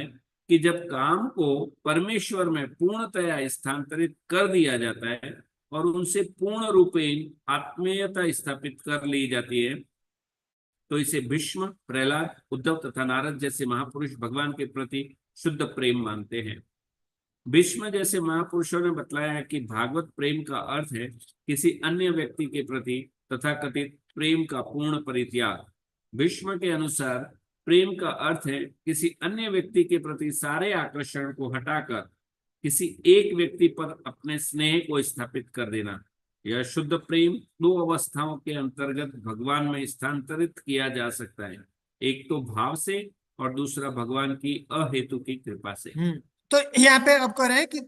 कि जब काम को परमेश्वर में पूर्णतया स्थानांतरित कर दिया जाता है और उनसे पूर्ण रूपेण आत्मीयता स्थापित कर ली जाती है, तो इसे भीष्म, प्रहलाद, उद्धव तथा नारद जैसे महापुरुष भगवान के प्रति शुद्ध प्रेम मानते हैं। भीष्म जैसे महापुरुषों ने बतलाया है कि भागवत प्रेम का अर्थ है किसी अन्य व्यक्ति के प्रति तथाकथित प्रेम का पूर्ण परित्याग। भीष्म के अनुसार प्रेम का अर्थ है किसी अन्य व्यक्ति के प्रति सारे आकर्षण को हटाकर किसी एक व्यक्ति पर अपने स्नेह को स्थापित कर देना। यह शुद्ध प्रेम दो अवस्थाओं के अंतर्गत भगवान में स्थानांतरित किया जा सकता है, एक तो भाव से और दूसरा भगवान की अहेतु की कृपा से। तो यहाँ पे अब कह रहे हैं कि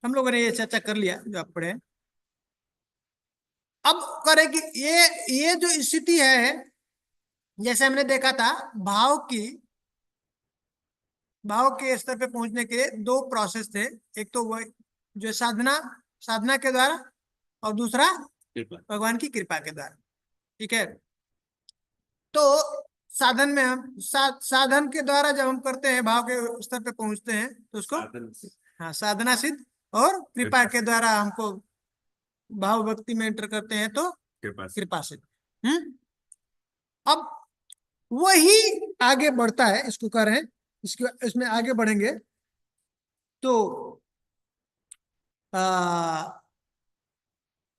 हम लोगों ने ये चर्चा कर लिया जो आप पढ़े। अब कह रहे हैं कि ये जो स्थिति है, जैसे हमने देखा था भाव के स्तर पे पहुंचने के लिए दो प्रोसेस थे, एक तो वह जो साधना के द्वारा और दूसरा भगवान की कृपा के द्वारा। ठीक है, तो साधन में हम साधन के द्वारा जब हम करते हैं भाव के स्तर पे पहुंचते हैं तो उसको साधना सिद्ध, और कृपा के द्वारा हमको भाव भक्ति में एंटर करते हैं तो कृपा सिद्ध। अब वही आगे बढ़ता है, इसको कह रहे हैं, इसमें आगे बढ़ेंगे तो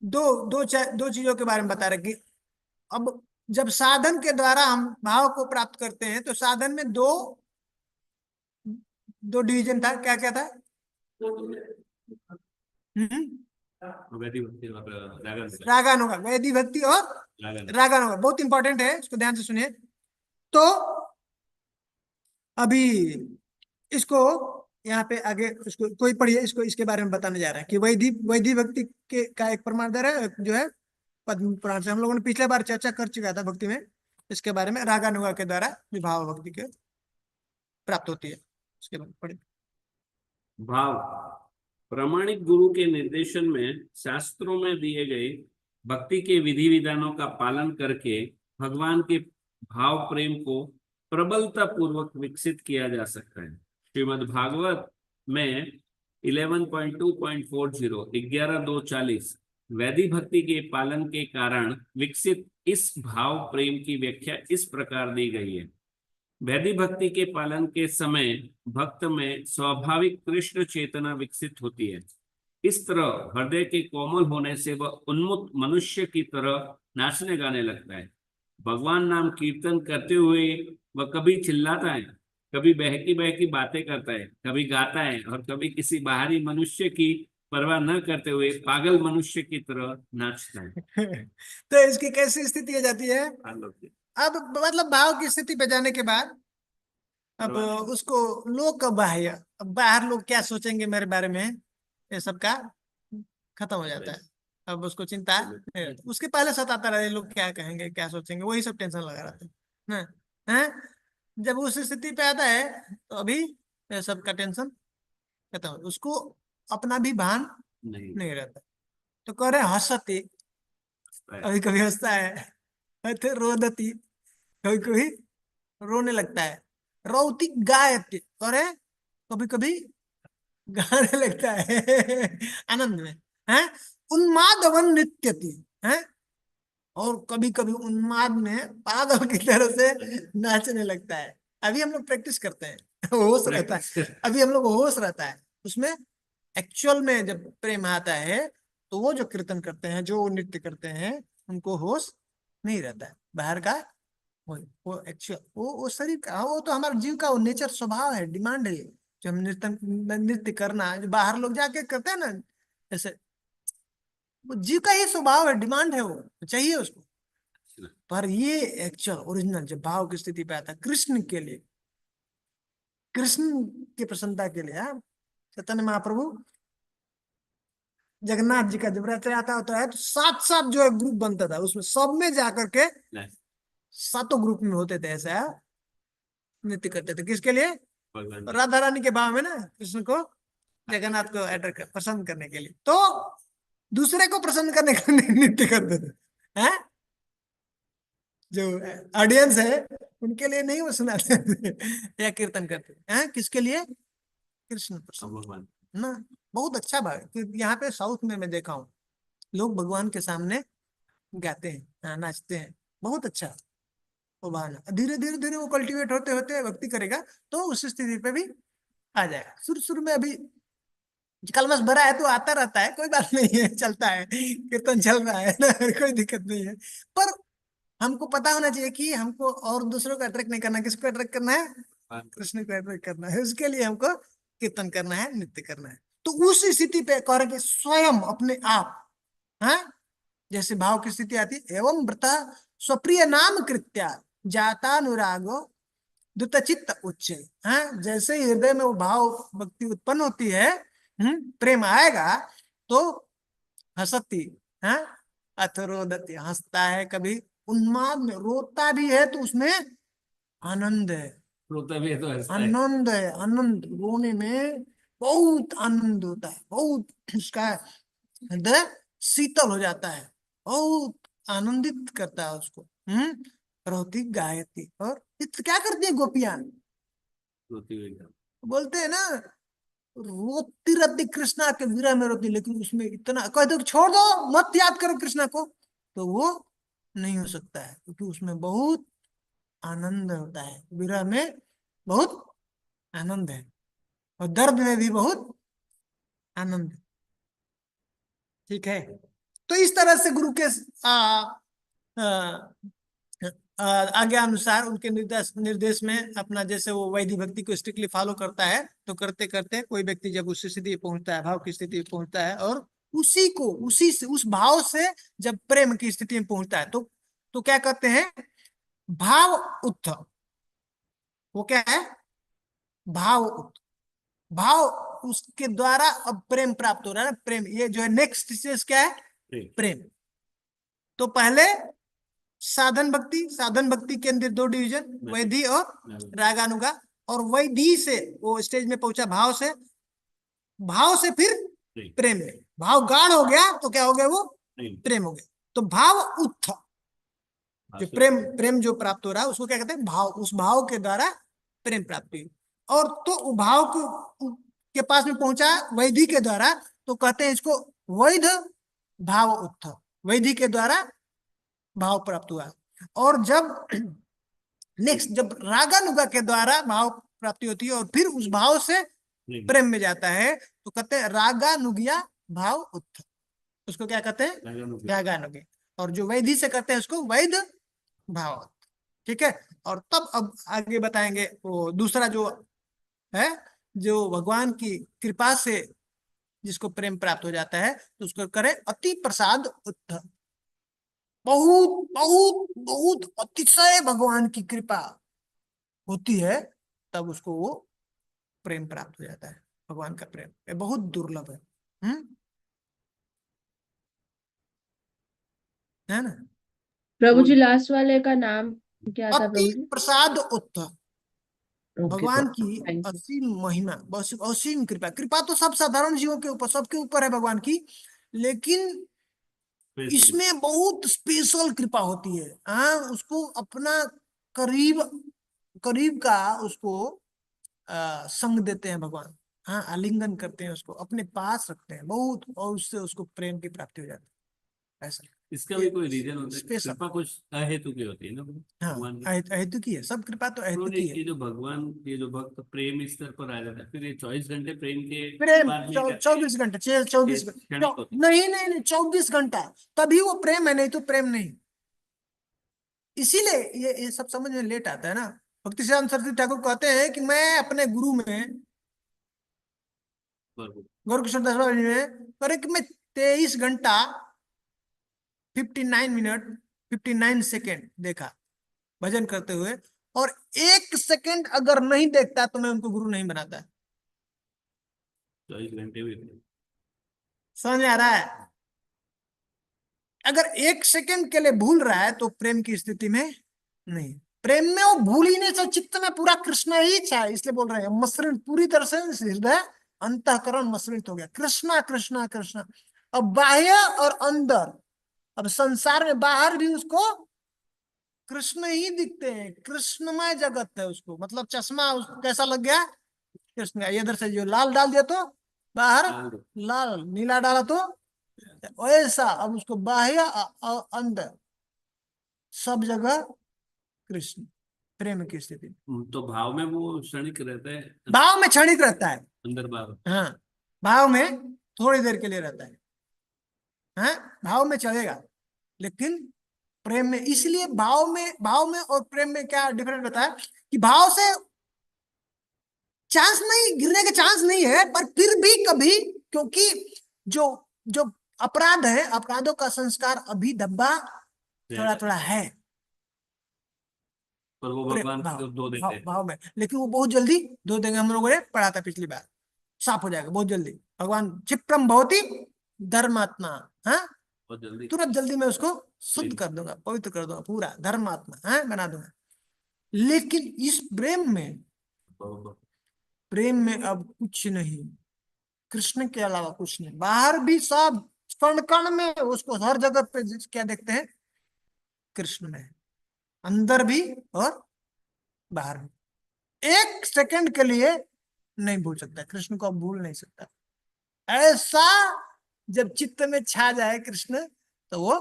दो चीजों के बारे में बता रहे कि अब जब साधन के द्वारा हम भाव को प्राप्त करते हैं तो साधन में दो डिवीजन था, क्या क्या था? रागान होगा, वैधि भक्ति और रागान होगा। बहुत इंपॉर्टेंट है, इसको ध्यान से सुनिए। तो अभी इसको यहाँ पे आगे इसको कोई पढ़िए, इसको इसके बारे में बताने जा रहा है कि वैधि भक्ति के का एक प्रमाण दर है जो है पद्म पुराण से। हम लोगों ने पिछले बार चर्चा कर चुका था भक्ति में, इसके बारे में रागानुगा के द्वारा विभाव भक्ति के प्राप्त होती है। इसके बारे में पढ़िए। भाव प्रामाणिक गुरु के निर्देशन में शास्त्रों में दिए गए भक्ति के विधि विधानों का पालन करके भगवान के भाव प्रेम को प्रबलता पूर्वक विकसित किया जा सकता है। श्रीमद् भागवत में 11.2.40 11.2.40 वैधि भक्ति के पालन के कारण विकसित इस भाव प्रेम की व्याख्या इस प्रकार दी गई है। वैधि भक्ति के पालन के समय भक्त में स्वाभाविक कृष्ण चेतना विकसित होती है। इस तरह हृदय के कोमल होने से वह उन्मुक्त मनुष्य की तरह नाचने गाने लगता है। भगवान नाम कीर्तन करते हुए वह कभी चिल्लाता है, कभी बहकी बहकी बातें करता है, कभी गाता है और कभी किसी बाहरी मनुष्य की परवाह न करते हुए पागल मनुष्य की तरह नाचता है। तो इसकी कैसी स्थिति हो जाती है? अब मतलब भाव की स्थिति पे जाने के बाद अब उसको लोग का बाह्य, अब बाहर लोग क्या सोचेंगे मेरे बारे में, ये सब का खत्म हो जाता है। अब उसको चिंता नहीं रहती। उसके पहले सताता रहे लोग क्या कहेंगे क्या सोचेंगे, वही सब टेंशन लगा रहता है ना। जब उस स्थिति पे आता है तो अभी ये सब का टेंशन खत्म, उसको अपना भी भान नहीं रहता। तो कह रहे हंसती, कभी कभी हंसता है, रोदती, कभी कभी रोने लगता है, रौती गायती, अरे कभी कभी गाने लगता है आनंद में, है उन्मादवन नृत्यति, है और कभी कभी उन्माद में पागल की तरह से नाचने लगता है। अभी हम लोग प्रैक्टिस करते हैं, होश रहता है, अभी हम लोग को होश रहता है उसमें। एक्चुअल में जब प्रेम आता है तो वो जो कीर्तन करते हैं, जो नृत्य करते हैं, उनको होश नहीं रहता है बाहर का। वो एक्चुअल वो शरीर का, वो तो हमारे जीव का वो नेचर स्वभाव है, डिमांड है जो हम नृत्य करना, जो बाहर लोग जाके करते हैं ना, जैसे वो जीव का ही स्वभाव है, डिमांड है, वो चाहिए उसको। पर ये एक्चुअल ओरिजिनल जब भाव की स्थिति पे आता है कृष्ण के लिए, कृष्ण की प्रसन्नता के लिए, चैतन्य महाप्रभु जगन्नाथ जी का जब रथ यात्रा होता है तो साथ साथ जो है ग्रुप बनता था, उसमें सब में जाकर के सातों ग्रुप में होते थे, ऐसा नृत्य करते थे। किसके लिए? राधा रानी के भाव में ना, कृष्ण को जगन्नाथ को अट्रैक्ट पसंद करने के लिए, तो दूसरे को प्रसन्न करने का नृत्य करते थे। हैं जो ऑडियंस है उनके लिए नहीं वो सुनाते थे या कीर्तन करते हैं, किसके लिए? कृष्ण प्रसन्न ना। बहुत अच्छा भाव। यहाँ पे साउथ में मैं देखा हूँ लोग भगवान के सामने गाते हैं, नाचते हैं, बहुत अच्छा वो भावना। धीरे धीरे धीरे वो कल्टीवेट होते होते भक्ति करेगा तो उस स्थिति पे भी आ जाएगा। शुरू में अभी कलमश भरा है तो आता रहता है, कोई बात नहीं है, चलता है, कीर्तन चल रहा है ना, कोई दिक्कत नहीं है। पर हमको पता होना चाहिए कि हमको और दूसरों को अट्रैक्ट नहीं करना, किसको अट्रैक्ट करना है? कृष्ण को अट्रैक्ट करना है। उसके लिए हमको कीर्तन करना है, नृत्य करना है। तो उस स्थिति पे कह रहे कि स्वयं अपने आप, हाँ, जैसे भाव की स्थिति आती है, एवं व्रत स्वप्रिय नाम कृत्या जातानुरागो द्युतचित्त उच्च, हाँ, जैसे ही हृदय में वो भाव भक्ति उत्पन्न होती है, प्रेम आएगा तो हंसती, हाँ, अथरोदती, हंसता है, कभी उन्माद में रोता भी है तो उसमें आनंद है, रोता भी है तो हंसता है। आनंद है, आनंद, रोने में बहुत आनंद होता है, बहुत उसका हृदय शीतल हो जाता है, बहुत आनंदित करता है उसको। रोती गायती, और क्या करती है गोपियां? रोती हुई एकदम। बोलते हैं ना, रोती रहती कृष्णा के विरह में रोती, लेकिन उसमें इतना कह दो कि छोड़ दो, मत याद करो कृष्णा को, तो वो नहीं हो सकता है, क्योंकि उसमें बहुत आनंद होता है, विरह में बहुत आनंद है, और दर्द में भी बहुत आनंद है। ठीक है, तो इस तरह से गुरु के आज्ञा अनुसार, उनके निर्देश निर्देश में अपना, जैसे वो वैदिक भक्ति को स्ट्रिक्टली फॉलो करता है, तो करते करते कोई व्यक्ति जब उस स्थिति पे पहुंचता है, भाव की स्थिति पे पहुंचता है, और उसी को, उसी से, उस भाव से जब प्रेम की स्थिति में पहुंचता है, तो क्या कहते हैं? भाव उत्थ। वो क्या है? भाव उत्थ। भाव, उसके द्वारा अब प्रेम प्राप्त हो रहा है ना, प्रेम, ये जो है नेक्स्ट स्टेज क्या है? प्रेम। तो पहले साधन भक्ति, साधन भक्ति के अंदर 2 डिवीजन, वैधि और रागानुगा, और वैधि से वो स्टेज में पहुंचा भाव से, भाव से फिर प्रेम में, भाव गाढ़ हो गया तो क्या हो गया? वो प्रेम हो गया। तो भाव उत्थ, जो प्रेम जो प्राप्त हो रहा है उसको क्या कहते हैं? भाव। उस भाव के द्वारा प्रेम प्राप्ति, और तो भाव के पास में पहुंचा वैधि के द्वारा, तो कहते हैं इसको वैध भाव उत्थ, वैधि के द्वारा भाव प्राप्त हुआ। और जब नेक्स्ट, जब रागानुगा के द्वारा भाव प्राप्ति होती है और फिर उस भाव से प्रेम में जाता है, तो कहते हैं रागानुगिया भाव उत्थ, उसको क्या कहते हैं? रागानुगे। और जो वैधि से करते हैं उसको वैध भाव। ठीक है, और तब अब आगे बताएंगे वो दूसरा जो है, जो भगवान की कृपा से जिसको प्रेम प्राप्त हो जाता है, तो उसको करे अति प्रसाद उत्थ, बहुत बहुत बहुत अतिशय भगवान की कृपा होती है, तब उसको वो प्रेम प्राप्त हो जाता है। भगवान का प्रेम ये बहुत दुर्लभ है ना? प्रभु जी लास्ट वाले का नाम क्या था प्रभु अति जी? प्रसाद उत्थ, ओके, भगवान की थैंक यू। असीम महिमा, बस असीम कृपा। कृपा तो सब साधारण जीवों के ऊपर, सबके ऊपर है भगवान की, लेकिन इसमें बहुत स्पेशल कृपा होती है। हाँ, उसको अपना करीब करीब का उसको संग देते हैं भगवान। हाँ, आलिंगन करते हैं उसको, अपने पास रखते हैं बहुत, और उससे उसको प्रेम की प्राप्ति हो जाती है। ऐसा इसका भी कोई रीजन होता है? स्पेशल। कृपा कुछ अहेतु की होती है ना हाँ, भगवान की? अहेतु की है, सब कृपा तो अहेतु उन्होंने की है। ये जो भगवान, ये जो भक्त प्रेम स्तर पर आ जाता है, फिर ये 24 घंटे प्रेम के प्रेम बाद में क्या- 24 घंटे, 24 ये घंटे क्षणिक होता है। नहीं नहीं नहीं, 24 घंटा, तभी वो प्रेम है, नहीं तो प्रेम नहीं। इसीलिए ये सब समझ में लेट आता है ना। भक्ति सिद्धांत सरस्वती ठाकुर कहते हैं कि मैं अपने गुरु में, बरोबर। गौरकिशोर दास बाबा जी में करे कि मैं 23 घंटा 59 मिनट 59 सेकेंड देखा भजन करते हुए, और 1 सेकेंड अगर नहीं देखता तो मैं उनको गुरु नहीं बनाता। 24 घंटे भी समझ में आ रहा है? अगर 1 सेकेंड के लिए भूल रहा है तो प्रेम की स्थिति में नहीं। प्रेम में वो भूल ही नहीं सकता, चित्त में पूरा कृष्ण ही चाहे, इसलिए बोल रहे हैं मसृण, पूरी तरह से हृदय अंतःकरण मसृणित हो गया, कृष्णा कृष्णा कृष्णा। अब बाह्य और अंदर, अब संसार में बाहर भी उसको कृष्ण ही दिखते हैं, कृष्णमय जगत है उसको, मतलब चश्मा उसको कैसा लग गया? कृष्ण का। इधर से जो लाल डाल दिया तो बाहर लाल, नीला डाला तो वैसा, अब उसको बाह्य अंदर सब जगह कृष्ण, प्रेम की स्थिति। तो भाव में वो क्षणिक रहता है, भाव में क्षणिक रहता है, अंदर बाहर। हाँ, भाव में थोड़ी देर के लिए रहता है, हाँ, भाव में चलेगा, लेकिन प्रेम में, इसलिए भाव में और प्रेम में क्या डिफरेंस बताया कि भाव से चांस नहीं, गिरने के चांस नहीं है, पर फिर भी कभी, क्योंकि जो जो अपराध है, अपराधों का संस्कार अभी धब्बा थोड़ा थोड़ा है पर वो भगवान को दो देते हैं। भाव में, लेकिन वो बहुत जल्दी धो देंगे। हम लोगों ने पढ़ा था पिछली बार, साफ हो जाएगा बहुत जल्दी। भगवान क्षिप्रम भवति धर्मात्मा, हाँ, बहुत जल्दी तुरंत जल्दी मैं उसको शुद्ध कर दूंगा, पवित्र कर दूंगा, पूरा धर्मात्मा, हाँ, बना दूंगा। लेकिन इस प्रेम में अब कुछ नहीं, कृष्ण के अलावा कुछ नहीं। बाहर भी सब कण कण में उसको हर जगह पे क्या देखते हैं, कृष्ण में, अंदर भी और बाहर भी। एक सेकंड के लिए नहीं भूल सकता कृष्ण को, अब भूल नहीं सकता। ऐसा जब चित्त में छा जाए कृष्ण, तो वो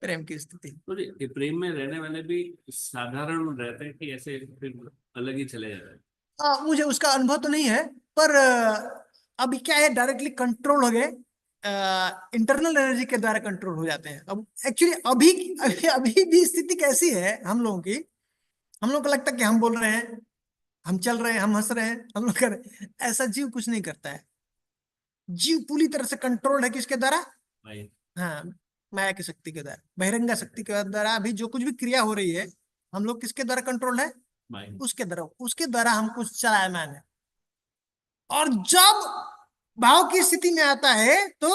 प्रेम की स्थिति। तो ये प्रेम में रहने वाले भी साधारण रहते हैं कि ऐसे फिर अलग ही चले जाते हैं? मुझे उसका अनुभव तो नहीं है, पर अभी क्या है, डायरेक्टली कंट्रोल हो गए, इंटरनल एनर्जी के द्वारा कंट्रोल हो जाते हैं। अब एक्चुअली अभी अभी अभी भी स्थिति कैसी है हम लोगों की, हम लोग को लगता है कि हम बोल रहे हैं, हम चल रहे हैं, हम हंस रहे हैं, हम लोग कर रहे हैं। ऐसा जीव कुछ नहीं करता है। जीव पूरी तरह से कंट्रोल है किसके द्वारा, हाँ, माया की शक्ति के द्वारा, बहिरंगा शक्ति के द्वारा। अभी जो कुछ भी क्रिया हो रही है, हम लोग किसके द्वारा कंट्रोल है, उसके द्वारा हम कुछ चलायमान है। और जब भाव की स्थिति में आता है तो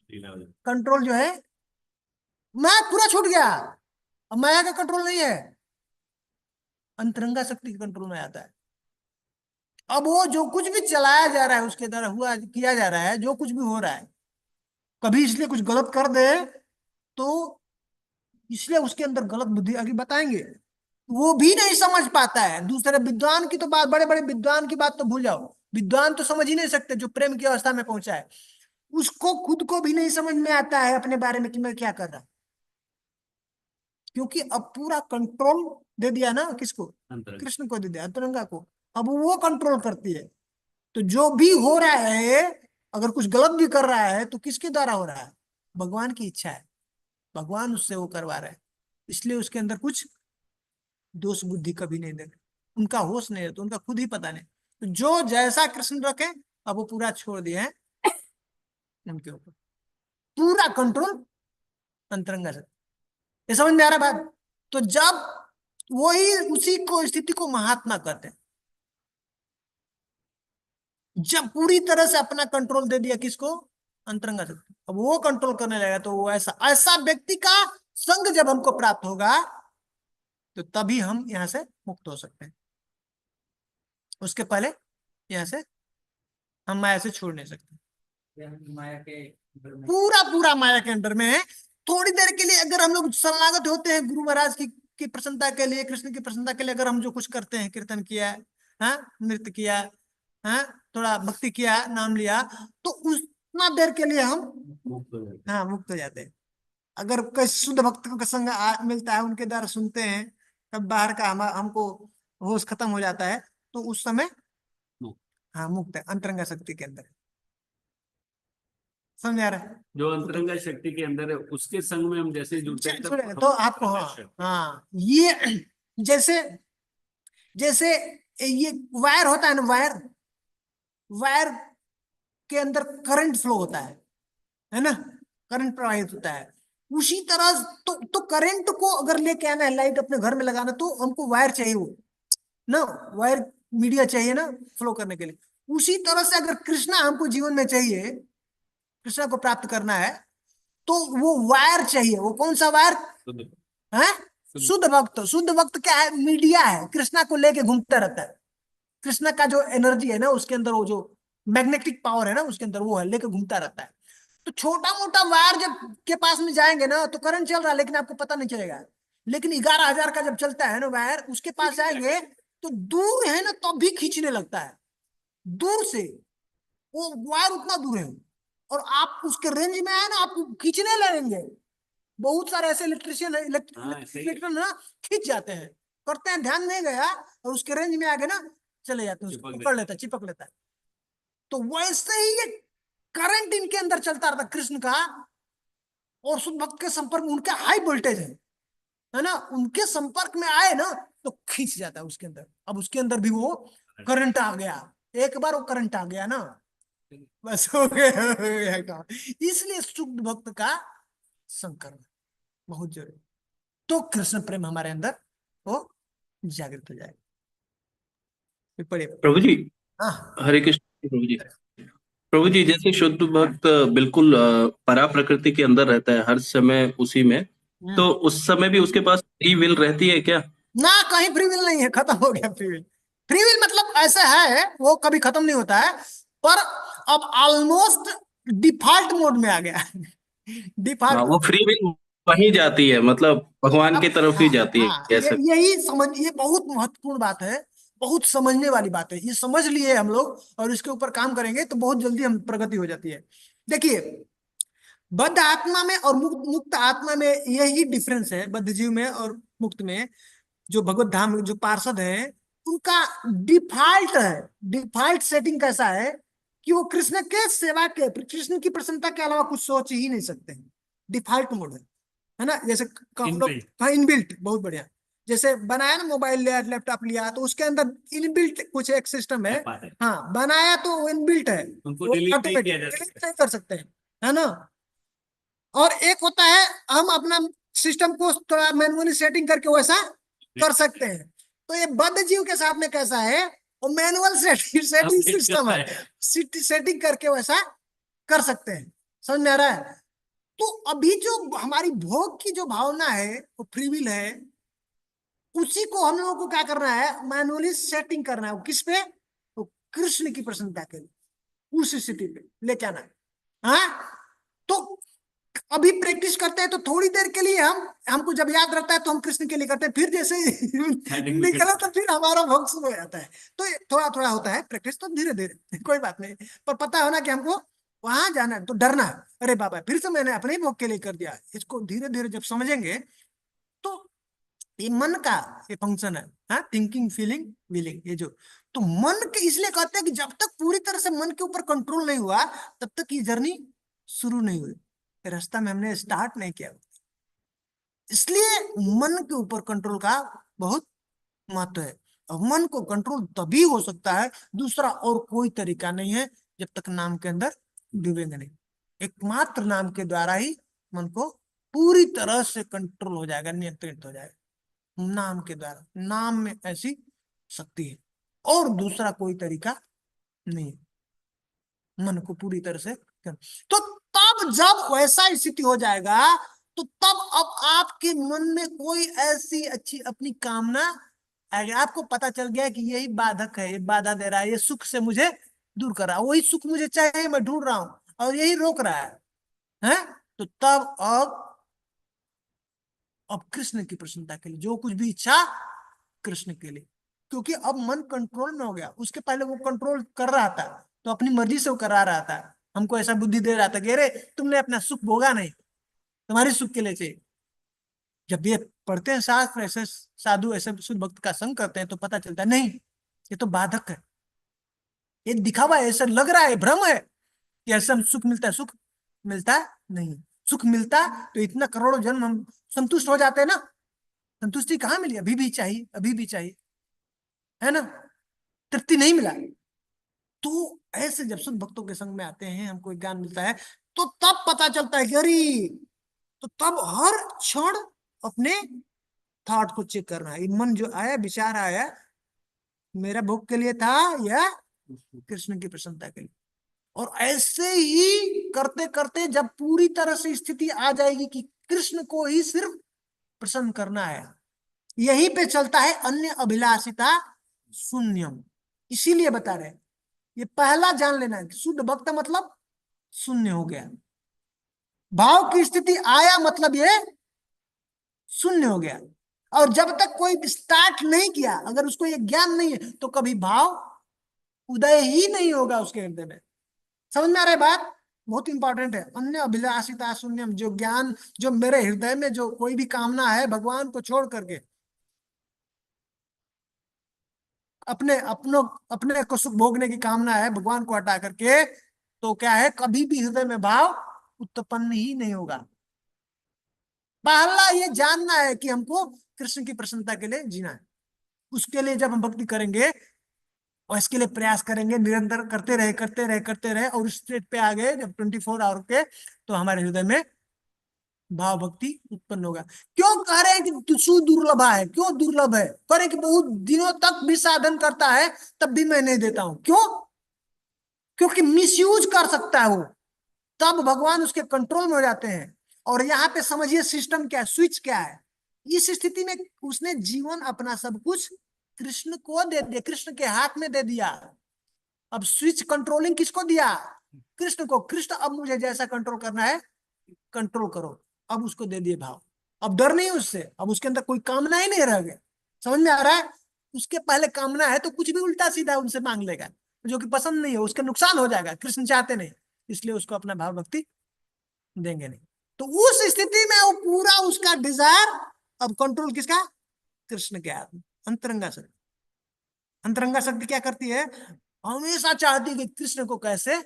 कंट्रोल जो है, मैं पूरा छूट गया, अब माया का कंट्रोल नहीं है, अंतरंगा शक्ति के कंट्रोल में आता है। अब वो जो कुछ भी चलाया जा रहा है, उसके द्वारा हुआ किया जा रहा है, जो कुछ भी हो रहा है, कभी इसलिए कुछ गलत कर दे तो इसलिए उसके अंदर गलत बुद्धि, आगे बताएंगे, वो भी नहीं समझ पाता है। दूसरे विद्वान की तो बात, बड़े बड़े विद्वान की बात तो भूल जाओ, विद्वान तो समझ ही नहीं सकते जो प्रेम की अवस्था में पहुंचा है। उसको खुद को भी नहीं समझ में आता है अपने बारे में कि मैं क्या कर रहा, क्योंकि अब पूरा कंट्रोल दे दिया ना किसको, कृष्ण को दे दिया, अंतरंगा को। अब वो कंट्रोल करती है, तो जो भी हो रहा है, अगर कुछ गलत भी कर रहा है तो किसके द्वारा हो रहा है, भगवान की इच्छा है, भगवान उससे वो करवा रहे हैं। इसलिए उसके अंदर कुछ दोष बुद्धि कभी नहीं देते, उनका होश नहीं रहता, उनका खुद ही पता नहीं। तो जो जैसा कृष्ण रखे, अब वो पूरा छोड़ दिया है उनके ऊपर, पूरा कंट्रोल अंतरंगा से। ये समझ में आ रहा बात? तो जब वही उसी को स्थिति को महात्मा कहते हैं, जब पूरी तरह से अपना कंट्रोल दे दिया किसको, अंतरंगा से। अब वो कंट्रोल करने लगेगा, तो वो ऐसा ऐसा व्यक्ति का संग जब हमको प्राप्त होगा, तो तभी हम यहां से मुक्त हो सकते हैं। उसके पहले यहां से हम माया से छोड़ नहीं सकते। माया के पूरा माया के अंदर में है। थोड़ी देर के लिए अगर हम लोग शरणागत होते हैं गुरु महाराज की प्रसन्नता के लिए, कृष्ण की प्रसन्नता के लिए, अगर हम जो कुछ करते हैं, कीर्तन किया, हाँ, नृत्य किया, हाँ, थोड़ा भक्ति किया, नाम लिया, तो उतना देर के लिए हम हाँ मुक्त हो जाते हैं। अगर कोई शुद्ध भक्त का संग मिलता है, उनके द्वारा सुनते हैं, तब बाहर का हमको होश खत्म हो जाता है, तो उस समय हाँ मुक्त है, अंतरंगा शक्ति के अंदर। समझ आ रहा है? जो अंतरंगा शक्ति के अंदर है, उसके संग में हम जैसे जुड़ते हैं तो आपको हाँ ये जैसे जैसे ये वायर होता है ना, वायर के अंदर करंट फ्लो होता है ना, करंट प्रवाहित होता है। उसी तरह तो करंट को अगर लेके आना है, लाइट अपने घर में लगाना, तो हमको वायर चाहिए, वो ना वायर मीडिया चाहिए ना फ्लो करने के लिए। उसी तरह से अगर कृष्णा हमको जीवन में चाहिए, कृष्णा को प्राप्त करना है, तो वो वायर चाहिए। वो कौन सा वायर है? शुद्ध भक्त। शुद्ध भक्त क्या है? मीडिया है, कृष्णा को लेके घूमता रहता है। कृष्णा का जो एनर्जी है ना, उसके अंदर वो जो मैग्नेटिक पावर है ना, उसके अंदर वो है, लेके घूमता रहता है। तो छोटा मोटा वायर जब के पास में जाएंगे ना, तो करंट चल रहा है लेकिन आपको पता नहीं चलेगा। लेकिन 11,000 का जब चलता है ना वायर, उसके पास जाएंगे तो दूर है ना, तब तो भी खींचने लगता है दूर से। वो वायर उतना दूर है, और आप उसके रेंज में आए ना, आप खींचने लगेंगे। बहुत सारे ऐसे इलेक्ट्रिशियन इलेक्ट्रिशियन ना खींच जाते हैं, करते हैं, ध्यान नहीं गया, और उसके रेंज में आगे ना चले जाते हैं, उसको पकड़ लेता है, चिपक लेता है। तो वैसे ही ये करंट इनके अंदर चलता रहता कृष्ण का, और शुद्ध भक्त के संपर्क में उनके हाई वोल्टेज है ना, उनके संपर्क में आए ना तो खींच जाता है उसके अंदर। अब उसके अंदर भी वो करंट आ गया, एक बार वो करंट आ गया ना बस हो गया काम। इसलिए शुद्ध भक्त का संकल्प बहुत जरूरी, तो कृष्ण प्रेम हमारे अंदर वो जागृत हो जाएगा। फिर पढ़िए। प्रभु जी, हाँ हरे कृष्ण प्रभु जी। प्रभु जी, जैसे शुद्ध भक्त बिल्कुल परा प्रकृति के अंदर रहता है हर समय उसी में, तो उस समय भी उसके पास फ्री विल रहती है क्या? ना, कहीं फ्री विल नहीं है, खत्म हो गया फ्री विल। फ्री विल मतलब ऐसा है, वो कभी खत्म नहीं होता है, पर अब ऑलमोस्ट डिफॉल्ट मोड में आ गया है। डिफॉल्ट। वो फ्री विल वहीं जाती है, मतलब भगवान की अब तरफ ही हाँ जाती है, हाँ, कह ये सकते यही समझ, ये बहुत महत्वपूर्ण बात है, बहुत समझने वाली बात है। ये समझ लिए हम लोग और इसके ऊपर काम करेंगे तो बहुत जल्दी हम प्रगति हो जाती है। देखिए, बद्ध आत्मा में और मुक्त आत्मा में यही डिफरेंस है, बद्ध जीव में और मुक्त में। जो भगवत धाम में जो पार्षद है, उनका डिफॉल्ट है, डिफॉल्ट सेटिंग कैसा है कि वो कृष्ण के सेवा के, कृष्ण की प्रसन्नता के अलावा कुछ सोच ही नहीं सकते हैं। डिफॉल्ट मोड है ना, जैसे हम लोग, हाँ इनबिल्ट, बहुत बढ़िया। जैसे बनाया ना मोबाइल लिया, लैपटॉप लिया, तो उसके अंदर इनबिल्ट कुछ एक सिस्टम है। हाँ, बनाया तो वो इनबिल्ट है, उनको वो डिलीट नहीं ऑटोमेटिक किया जा डिलीट सकता। नहीं कर सकते हैं, है ना। और एक होता है हम अपना सिस्टम को थोड़ा मैनुअली सेटिंग करके वैसा कर सकते हैं। तो ये बद्ध जीव के साथ में कैसा है, वो मैनुअल सेटिंग सिस्टम है, सेटिंग करके वैसा कर सकते हैं। समझ में आ रहा है। तो अभी जो हमारी भोग की जो भावना है वो फ्री विल है, उसी को हम लोगों को क्या करना है, मैनुअली सेटिंग करना है। वो किस पे, वो कृष्ण की प्रसन्नता के लिए, उस स्थिति पे लेके आना है। हाँ, तो अभी प्रैक्टिस करते हैं तो थोड़ी देर के लिए हमको जब याद रहता है तो हम कृष्ण के लिए करते हैं, फिर जैसे निकला तो फिर हमारा भोग शुरू हो जाता है। तो थोड़ा थोड़ा होता है प्रैक्टिस, तो धीरे धीरे कोई बात नहीं, पर पता होना कि हमको वहां जाना है तो डरना है, अरे बाबा फिर से मैंने अपने ही भोग के लिए कर दिया। इसको धीरे धीरे जब समझेंगे तो ये मन का ये फंक्शन है, हाँ, थिंकिंग फीलिंग विलिंग, ये जो, तो मन के इसलिए कहते हैं कि जब तक पूरी तरह से मन के ऊपर कंट्रोल नहीं हुआ तब तक ये जर्नी शुरू नहीं हुई, रास्ता में हमने स्टार्ट नहीं किया। इसलिए मन के ऊपर कंट्रोल का बहुत महत्व है। और मन को कंट्रोल तभी हो सकता है, दूसरा और कोई तरीका नहीं है, जब तक नाम के अंदर डूबेंगे नहीं। एकमात्र नाम के द्वारा ही मन को पूरी तरह से कंट्रोल हो जाएगा, नियंत्रित हो जाएगा, नाम के द्वारा। नाम में ऐसी शक्ति है और दूसरा कोई तरीका नहीं है मन को पूरी तरह से तो तब जब वैसा स्थिति हो जाएगा तो तब अब आपके मन में कोई ऐसी अच्छी अपनी कामना आएगी। आपको पता चल गया कि यही बाधक है, ये बाधा दे रहा है, ये सुख से मुझे दूर कर रहा है, वही सुख मुझे चाहिए, मैं ढूंढ रहा हूं और यही रोक रहा है? तो तब अब कृष्ण की प्रसन्नता के लिए जो कुछ भी इच्छा, कृष्ण के लिए, क्योंकि अब मन कंट्रोल में हो गया। उसके पहले वो कंट्रोल कर रहा था तो अपनी मर्जी से वो करा रहा था, हमको ऐसा बुद्धि दे रहा था कि अरे तुमने अपना सुख भोगा नहीं, तुम्हारे सुख के लिए चाहिए। जब ये पढ़ते हैं शास्त्र, ऐसे साधु ऐसे शुद्ध भक्त का संग करते हैं तो पता चलता है नहीं, ये तो बाधक है, ये दिखावा है, ऐसा लग रहा है, भ्रम है कि ऐसा सुख मिलता है। सुख मिलता नहीं, सुख मिलता तो इतना करोड़ों जन्म हम संतुष्ट हो जाते हैं ना। संतुष्टि कहाँ मिली, अभी भी चाहिए, अभी भी चाहिए, है ना, तृप्ति नहीं मिला। तो ऐसे जब शुद्ध भक्तों के संग में आते हैं, हमको ज्ञान मिलता है, तो तब पता चलता है कि अरे, तो तब हर क्षण अपने थॉट को चेक करना है, मन जो आया, विचार आया, मेरा भोग के लिए था या कृष्ण की प्रसन्नता के लिए। और ऐसे ही करते करते जब पूरी तरह से स्थिति आ जाएगी कि कृष्ण को ही सिर्फ प्रसन्न करना है, यहीं पे चलता है अन्य अभिलाषिता शून्यम। इसीलिए बता रहे हैं, ये पहला जान लेना है कि शुद्ध भक्त मतलब शून्य हो गया, भाव की स्थिति आया मतलब ये शून्य हो गया। और जब तक कोई स्टार्ट नहीं किया, अगर उसको ये ज्ञान नहीं है तो कभी भाव उदय ही नहीं होगा उसके हृदय में। समझ में आ रहा है बात, बहुत इंपॉर्टेंट है। अन्य अभिलाषिता शून्यम, जो ज्ञान, जो मेरे हृदय में जो कोई भी कामना है भगवान को छोड़ करके, अपने को सुख भोगने की कामना है भगवान को हटा करके, तो क्या है, कभी भी हृदय में भाव उत्पन्न ही नहीं होगा। पहला ये जानना है कि हमको कृष्ण की प्रसन्नता के लिए जीना है। उसके लिए जब हम भक्ति करेंगे और इसके लिए प्रयास करेंगे, निरंतर करते रहे और उस स्टेट पे आ गए जब 24 आवर के, तो हमारे हृदय में भाव भक्ति उत्पन्न होगा। क्यों कह रहे हैं कि सुदुर्लभ है? क्यों दुर्लभ है? कह रहे हैं कि बहुत दिनों तक भी साधन करता है तब भी मैं नहीं देता हूं। क्यों? क्योंकि मिसयूज कर सकता है वो, तब भगवान उसके कंट्रोल में हो जाते हैं। और यहाँ पे समझिए सिस्टम क्या है, स्विच क्या है। इस स्थिति में उसने जीवन अपना सब कुछ कृष्ण को दे दिया, कृष्ण के हाथ में दे दिया। अब स्विच कंट्रोलिंग किसको दिया? कृष्ण को। कृष्ण अब मुझे जैसा कंट्रोल करना है कंट्रोल करो। अब उसको दे दिए भाव। अब डर नहीं उससे, अब उसके अंदर कोई कामना ही नहीं रह गया। समझ में आ रहा है? उसके पहले कामना है तो कुछ भी उल्टा सीधा उनसे मांग लेगा, जो कि पसंद नहीं है, उसके नुकसान हो जाएगा। कृष्ण चाहते नहीं, इसलिए उसको अपना भाव भक्ति देंगे नहीं। तो उस स्थिति में वो पूरा उसका डिजायर अब कंट्रोल किसका? कृष्ण के हाथ में। अंतरंगा शक्ति, अंतरंगा शक्ति क्या करती है? हमेशा चाहती है कि कृष्ण को कैसे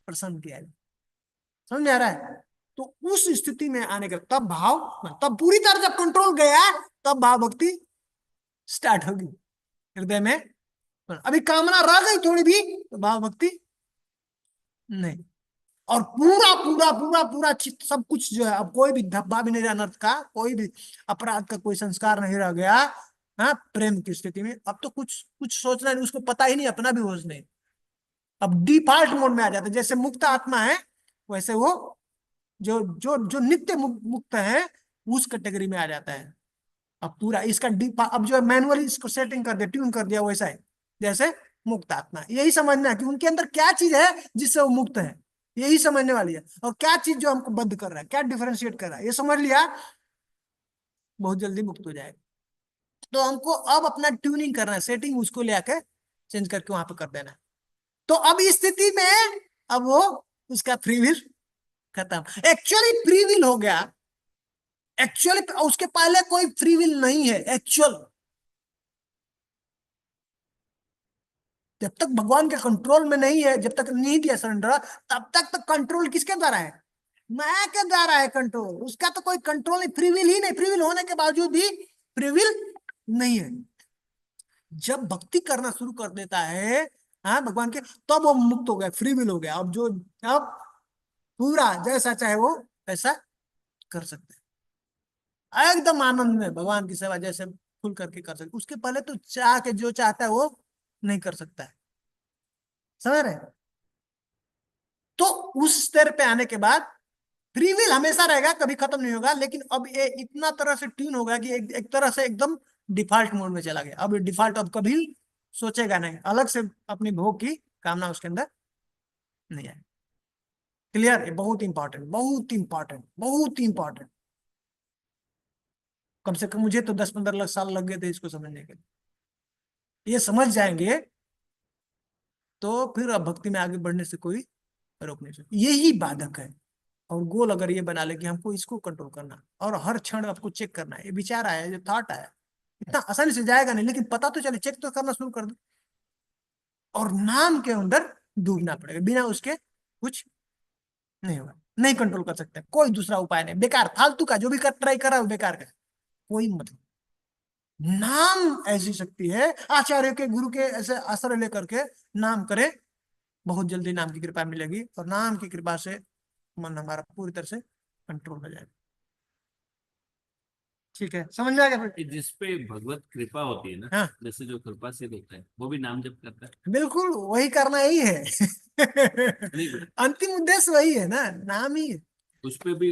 प्रसन्न किया जाए। समझ में आ रहा है? तो उस स्थिति में आने के तब भाव, तब पूरी तरह जब कंट्रोल गया तब भाव भक्ति स्टार्ट होगी हृदय में। अभी कामना रह गई थोड़ी भी तो भाव भक्ति नहीं। और पूरा पूरा पूरा पूरा सब कुछ जो है, अब कोई भी धब्बा भी नहीं रहा, अनर्थ का कोई भी अपराध का कोई संस्कार नहीं रह गया। हाँ, प्रेम की स्थिति में अब तो कुछ कुछ सोचना नहीं, उसको पता ही नहीं, अपना भी होश नहीं। अब डिफॉल्ट मोड में आ जाता है। जैसे मुक्त आत्मा है वैसे वो जो जो जो नित्य मुक्त है उस कैटेगरी में आ जाता है। अब पूरा इसका डीप, अब जो मैनुअली इसको सेटिंग कर दिया, ट्यून कर दिया, वैसा है जैसे मुक्त आत्मा। यही समझना है कि उनके अंदर क्या चीज है जिससे वो मुक्त है, यही समझने वाली है। और क्या चीज जो हमको बद्ध कर रहा है, क्या डिफरेंशिएट कर रहा है, ये समझ लिया, बहुत जल्दी मुक्त हो जाएगा। तो हमको अब अपना ट्यूनिंग करना है, सेटिंग उसको ले आके चेंज करके वहां पे कर देना है। तो अब इस स्थिति में अब वो उसका फ्री विल खत्म, एक्चुअली फ्री विल हो गया। एक्चुअली उसके पहले कोई फ्री विल नहीं है। एक्चुअल जब तक भगवान के कंट्रोल में नहीं है, जब तक नहीं दिया सरेंडर, तब तक तो कंट्रोल किसके द्वारा है? माया के द्वारा है कंट्रोल। उसका तो कोई कंट्रोल नहीं, फ्री विल ही नहीं। फ्री विल होने के बावजूद भी फ्री विल नहीं है। जब भक्ति करना शुरू कर देता है हाँ भगवान के, तब वो मुक्त हो गया, फ्री विल हो गया। अब जो अब पूरा जैसा चाहे वो वैसा कर सकते हैं, एकदम आनंद में भगवान की सेवा जैसे खुल करके कर सकते। उसके पहले तो चाह के जो चाहता है वो नहीं कर सकता है। समझ रहे? तो उस स्तर पे आने के बाद फ्री विल हमेशा रहेगा, कभी खत्म नहीं होगा। लेकिन अब ये इतना तरह से ट्यून होगा कि एक तरह से एकदम डिफॉल्ट मोड में चला गया। अब डिफॉल्ट अब कभी सोचेगा नहीं, अलग से अपनी भोग की कामना उसके अंदर नहीं आए। क्लियर? ये बहुत इंपॉर्टेंट, बहुत इंपॉर्टेंट, बहुत इंपॉर्टेंट। कम से कम मुझे तो 10-15 साल लग गए थे इसको समझने के लिए। ये समझ जाएंगे तो फिर अब भक्ति में आगे बढ़ने से कोई रोक नहीं सकता। यही बाधक है। और गोल अगर ये बना ले कि हमको इसको कंट्रोल करना और हर क्षण आपको चेक करना है, ये विचार आया, जो थॉट आया, इतना आसानी से जाएगा नहीं, लेकिन पता तो चले, चेक तो करना शुरू कर दो। और नाम के अंदर डूबना पड़ेगा, बिना उसके कुछ नहीं होगा। नहीं कंट्रोल कर सकते, कोई दूसरा उपाय नहीं। बेकार, फालतू का जो भी ट्राई कर रहा है बेकार का, कोई मतलब। नाम ऐसी शक्ति है, आचार्य के गुरु के ऐसे आश्रय लेकर के नाम करे, बहुत जल्दी नाम की कृपा मिलेगी। और नाम की कृपा से मन हमारा पूरी तरह से कंट्रोल हो जाएगा। ठीक है, समझ में आ गया? कि जिसपे भगवत कृपा होती है ना, हाँ। जैसे जो कृपा से होता है वो भी नाम जप करता है। बिल्कुल वही करना ही है। नहीं, अंतिम उद्देश्य वही है ना, नाम ही है। उसपे भी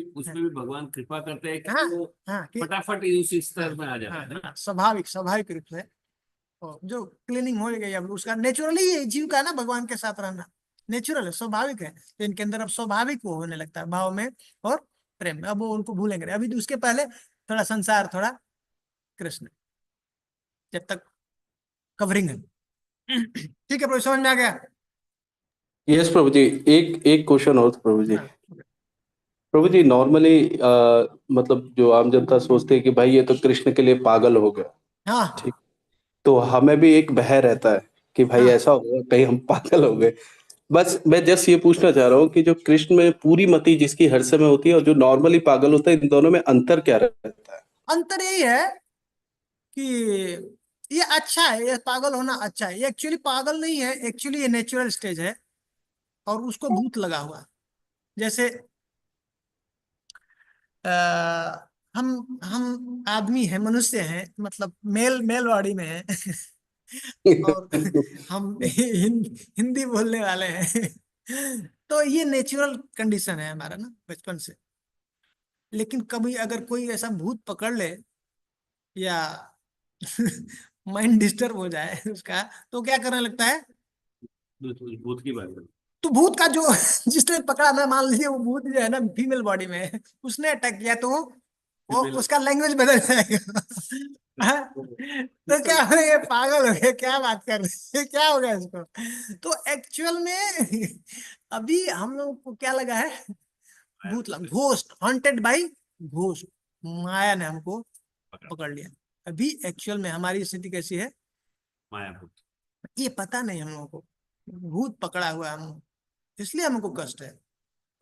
भगवान कृपा करते हैं कि हाँ, वो हाँ, फटाफट उसी स्तर में आ जाता है ना। स्वाभाविक स्वाभाविक रूप से जो क्लीनिंग हो गई, अब उसका नेचुरली जीव का ना भगवान के साथ रहना नेचुरल है, स्वाभाविक है। तो इनके अंदर अब स्वाभाविक वो होने लगता है भाव में और प्रेम में। अब वो उनको भूलेंगे। अभी तो उसके पहले थोड़ा संसार, थोड़ा कृष्ण, जब तक कवरिंग है। ठीक है प्रभु, समझ में आ गया? यस प्रभु जी, एक क्वेश्चन और प्रभु जी। हाँ। प्रभु जी नॉर्मली मतलब जो आम जनता सोचते है कि भाई ये तो कृष्ण के लिए पागल हो गया, हाँ, ठीक, तो हमें भी एक भय रहता है कि भाई हाँ। ऐसा होगा कहीं हम पागल हो गए। बस मैं जस्ट ये पूछना चाह रहा हूँ कि जो कृष्ण में पूरी मति जिसकी हर समय होती है और जो नॉर्मली पागल होता है, इन दोनों में अंतर क्या रहता है? अंतर यही है कि ये अच्छा है, ये पागल होना अच्छा है। ये एक्चुअली पागल नहीं है, एक्चुअली ये नेचुरल स्टेज है और उसको भूत लगा हुआ है। जैसे आ, हम आदमी हैं, मनुष्य हैं, मतलब मेल मेल बॉडी में है और हम हिंदी बोलने वाले हैं तो ये नेचुरल कंडीशन है हमारा ना बचपन से। लेकिन कभी अगर कोई ऐसा भूत पकड़ ले या माइंड डिस्टर्ब हो जाए उसका, तो क्या करने लगता है? भूत की बात है। तो भूत का जो जिसने पकड़ा ना, मान लीजिए वो भूत जो है ना फीमेल बॉडी में है, उसने अटैक किया, तो वो उसका लैंग्वेज बदल जाएगा हाँ? तो क्या हो ये पागल हो गए, क्या बात कर रहे हैं, क्या हो गया इसको? तो एक्चुअल में अभी हम लोग को क्या लगा है? भूत लगा, घोस्ट, हॉन्टेड बाई घोस्ट। माया ने हमको पकड़ लिया। अभी एक्चुअल में हमारी स्थिति कैसी है? माया भूत। ये पता नहीं हम लोगों को, भूत पकड़ा हुआ है हम, इसलिए हमको कष्ट है।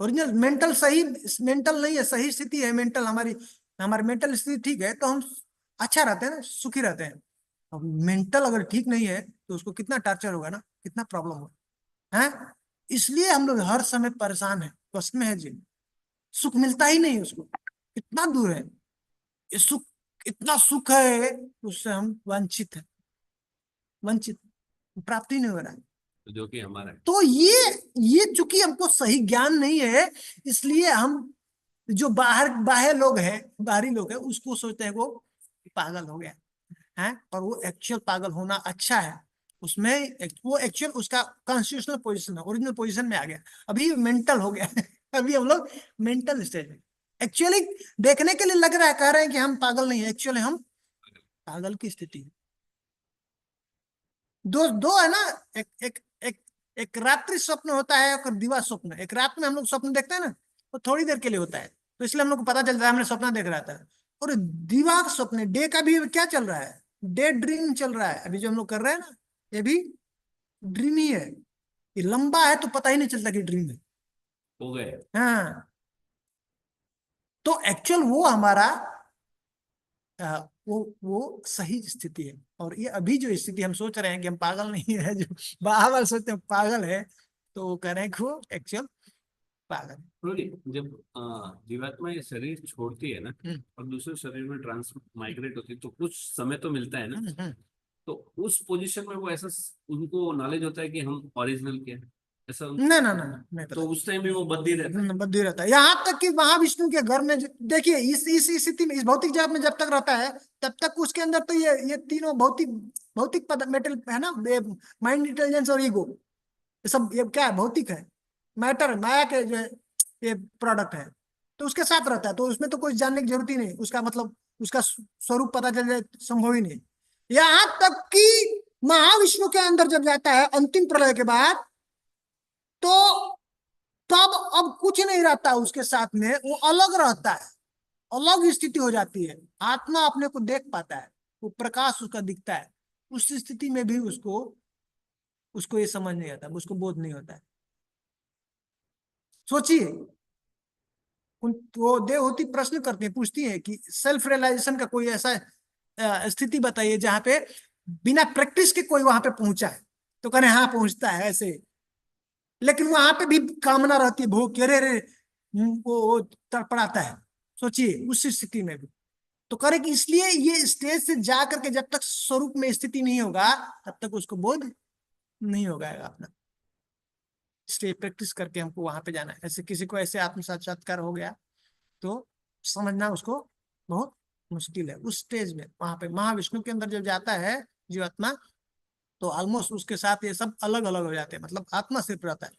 ओरिजिनल मेंटल सही, मेंटल नहीं है, सही स्थिति है मेंटल हमारी, हमारी मेंटल स्थिति ठीक है तो हम अच्छा रहते हैं ना, सुखी रहते हैं। अब मेंटल अगर ठीक नहीं है तो उसको कितना टॉर्चर होगा ना, कितना प्रॉब्लम होगा है। इसलिए हम लोग हर समय परेशान है, कष्ट में है जी। सुख मिलता ही नहीं उसको, इतना दूर है ये सुख, इतना सुख है उससे हम वंचित है, वंचित, प्राप्ति नहीं हो रहा है। जो कि हमारा है। तो ये चूंकि हमको सही ज्ञान नहीं है, इसलिए हम जो बाहर लोग हैं, बाहरी लोग हैं, उसको सोचते हैं वो पागल हो गया है, और वो एक्चुअल पागल होना अच्छा है। उसमें वो एक्चुअल उसका कॉन्स्टिट्यूशनल पोजीशन है, ओरिजिनल पोजीशन में आ गया। अभी मेंटल हो गया अभी हम लोग मेंटल स्टेज में। एक्चुअली देखने के लिए लग रहा है, कह रहे हैं कि हम पागल नहीं है, एक्चुअली हम पागल की स्थिति है। दो दो है ना, एक एक एक एक रात्रि स्वप्न होता है और दिवा स्वप्न। एक रात में हम लोग स्वप्न देखते हैं ना, वो थोड़ी देर के लिए होता है, तो इसलिए हम लोग को पता चलता है हमने सपना देख रहा था। और दिवा स्वप्न, डे का भी क्या चल रहा है? डे ड्रीम चल रहा है। अभी जो हम लोग कर रहे हैं ना, ये भी ड्रीम ही है। ये लंबा है तो पता ही नहीं चलता कि ड्रीम है। हो गए। हाँ, तो एक्चुअल वो हमारा वो सही स्थिति है। और ये अभी जो स्थिति हम सोच रहे हैं कि हम पागल नहीं है, जो बाहर सोचते हैं पागल है, तो वो कह रहे हैं कि वो एक्चुअल पागल है। बोलिए, जब जीवात्मा ये शरीर छोड़ती है ना हम्म। और दूसरे शरीर में ट्रांस माइग्रेट होती है, तो कुछ समय तो मिलता है ना, हम्म। तो उस पोजीशन में वो ऐसा उनको नॉलेज होता है कि हम ओरिजिनल क्या है, ऐसा ना ना ना ना, नहीं पता। तो उस टाइम भी वो बद्दी रहता है। बद्दी रहता है, यहाँ तक कि महाविष्णु के घर में देखिए, इस स्थिति में, इस भौतिक जगत में जब तक रहता है तब तक उसके अंदर तो ये तीनों भौतिक भौतिक पद मेटल है ना, माइंड, इंटेलिजेंस और ईगो, ये सब ये क्या है? भौतिक है, मैटर, माया के जो है ये प्रोडक्ट है। तो उसके साथ रहता है, तो उसमें तो कुछ जानने की जरूरत ही नहीं, उसका मतलब उसका स्वरूप पता चल जाए संभव ही नहीं। यहाँ तक कि महाविष्णु के अंदर जब जाता है अंतिम प्रलय के बाद, तो तब अब कुछ नहीं रहता उसके साथ में, वो अलग रहता है, अलग स्थिति हो जाती है। आत्मा अपने को देख पाता है, वो प्रकाश उसका दिखता है। उस स्थिति में भी उसको उसको ये समझ नहीं आता, उसको बोध नहीं होता है। सोचिए, वो देवहूति प्रश्न करती है, पूछती है कि सेल्फ रियलाइजेशन का कोई ऐसा स्थिति बताइए जहां पे बिना प्रैक्टिस के कोई वहां पे पहुंचा है। तो कहने हाँ पहुंचता है ऐसे, लेकिन वहां पे भी कामना रहती है, भूख, अरे रे, वो तड़पड़ाता है। सोचिए उस स्थिति में भी। तो करे कि इसलिए ये स्टेज से जा करके जब तक स्वरूप में स्थिति नहीं होगा तब तक उसको बोध नहीं होगा अपना। इसलिए प्रैक्टिस करके हमको वहां पे जाना है। ऐसे किसी को ऐसे आत्म साक्षात्कार हो गया तो समझना उसको बहुत मुश्किल है। उस स्टेज में वहां पे महाविष्णु के अंदर जब जाता है जीवात्मा, तो ऑलमोस्ट उसके साथ ये सब अलग अलग हो जाते हैं, मतलब आत्मा सिर्फ रहता है,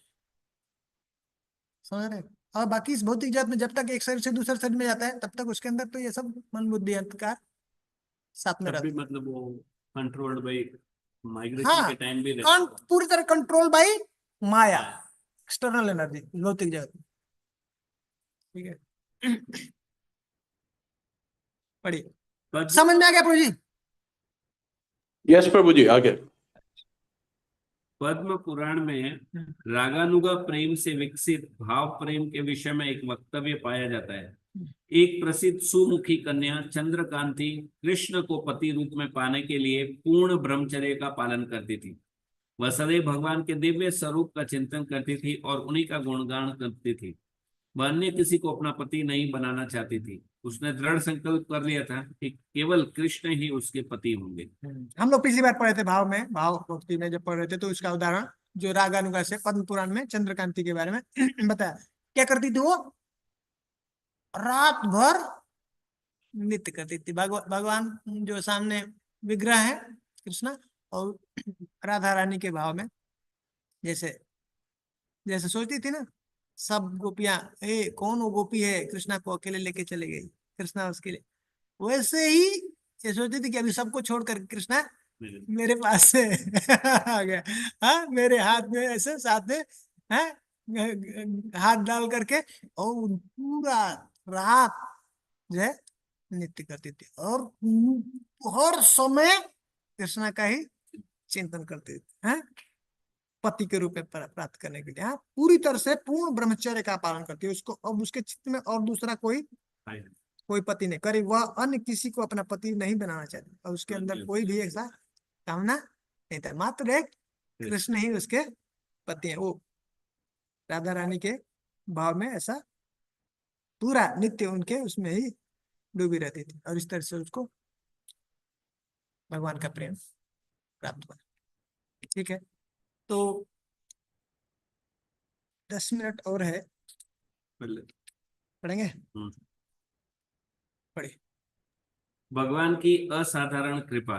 समझ रहे हैं? और बाकी इस भौतिक जगत में जब तक एक शरीर से दूसरे शरीर में जाता है तब तक उसके अंदर तो ये सब मन बुद्धि अहंकार साथ में तब रहता भी है। मतलब वो कंट्रोल्ड बाई माइग्रेशन हाँ, के टाइम भी रहता है। पूरी तरह control by Maya, external energy भौतिक जगत में। ठीक है पढ़िए, समझ में आ गया प्रभु जी? यस प्रभु जी, आगे। पद्म पुराण में रागानुगा प्रेम से विकसित भाव प्रेम के विषय में एक वक्तव्य पाया जाता है। एक प्रसिद्ध सुमुखी कन्या चंद्रकांति कृष्ण को पति रूप में पाने के लिए पूर्ण ब्रह्मचर्य का पालन करती थी। वह सदैव भगवान के दिव्य स्वरूप का चिंतन करती थी और उन्हीं का गुणगान करती थी। वह अन्य किसी को अपना पति नहीं बनाना चाहती थी। उसने दृढ़ संकल्प कर लिया था कि केवल कृष्ण ही उसके पति होंगे। हम लोग पिछली बार पढ़े थे भाव में, भाव भक्ति में जब पढ़ रहे थे, तो इसका उदाहरण जो रागानुगा से पद्म पुराण में चंद्रकांति के बारे में बताया। क्या करती थी वो? रात भर नृत्य करती थी। भगवान जो सामने विग्रह है कृष्णा और राधा रानी के भाव में, जैसे जैसे सोचती थी ना सब गोपियां, ए कौन वो गोपी है कृष्णा को अकेले लेके चले गई, कृष्णा उसके लिए, वैसे ही ये सोचती थी कि अभी सबको छोड़कर कृष्णा मेरे पास से आ गया। हाँ, मेरे हाथ में ऐसे साथ में हाथ डाल करके, और पूरा रात जो है नृत्य करती थी और हर समय कृष्णा का ही चिंतन करती थी, है पति के रूप में प्राप्त करने के लिए। हाँ, पूरी तरह से पूर्ण ब्रह्मचर्य का पालन करती है। उसको अब उसके चित्त में और दूसरा कोई पति नहीं करे, वह अन्य किसी को अपना पति नहीं बनाना चाहती और उसके अंदर कोई भी ऐसा कामना नहीं था। मात्र एक कृष्ण ही उसके पति है। वो राधा रानी के भाव में ऐसा पूरा नित्य उनके उसमें ही डूबी रहती थी और इस तरह से उसको भगवान का प्रेम प्राप्त हुआ। ठीक है, तो 10 मिनट और है, पढ़ेंगे? पढ़िए। भगवान की असाधारण कृपा।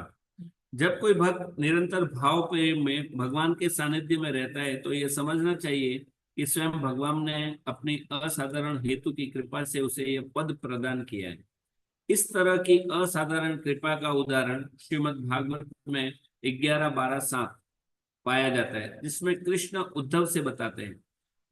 जब कोई भक्त निरंतर भाव प्रेम में भगवान के सानिध्य में रहता है तो यह समझना चाहिए कि स्वयं भगवान ने अपनी असाधारण हेतु की कृपा से उसे यह पद प्रदान किया है। इस तरह की असाधारण कृपा का उदाहरण श्रीमद् भागवत में 11-12-7 पाया जाता है, जिसमें कृष्ण उद्धव से बताते हैं,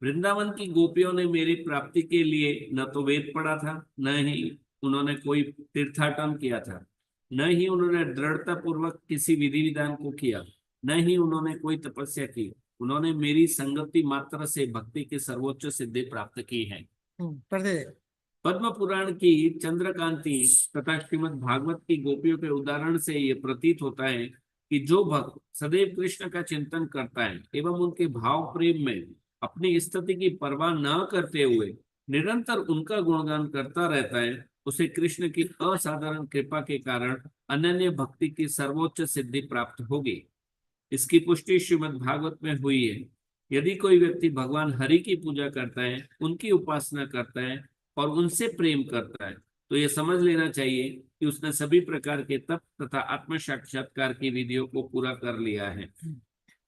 वृंदावन की गोपियों ने मेरी प्राप्ति के लिए न तो वेद पढ़ा था, न ही उन्होंने कोई तीर्थाटन किया था, न ही उन्होंने दृढ़ता पूर्वक किसी विधि विधान को किया, न ही उन्होंने कोई तपस्या की। उन्होंने मेरी संगति मात्र से भक्ति की सर्वोच्च सिद्धि प्राप्त की है। पद्म पुराण की चंद्रकांति तथा श्रीमद् भागवत की गोपियों के उदाहरण से ये प्रतीत होता है कि जो भक्त सदैव कृष्ण का चिंतन करता है एवं उनके भाव प्रेम में अपनी स्थिति की परवाह न करते हुए निरंतर उनका गुणगान करता रहता है, उसे कृष्ण की असाधारण कृपा के कारण अनन्य भक्ति की सर्वोच्च सिद्धि प्राप्त होगी। इसकी पुष्टि श्रीमद् भागवत में हुई है। यदि कोई व्यक्ति भगवान हरि की पूजा करता है, उनकी उपासना करता है और उनसे प्रेम करता है, तो यह समझ लेना चाहिए कि उसने सभी प्रकार के तप तथा आत्म साक्षात्कार की विधियों को पूरा कर लिया है।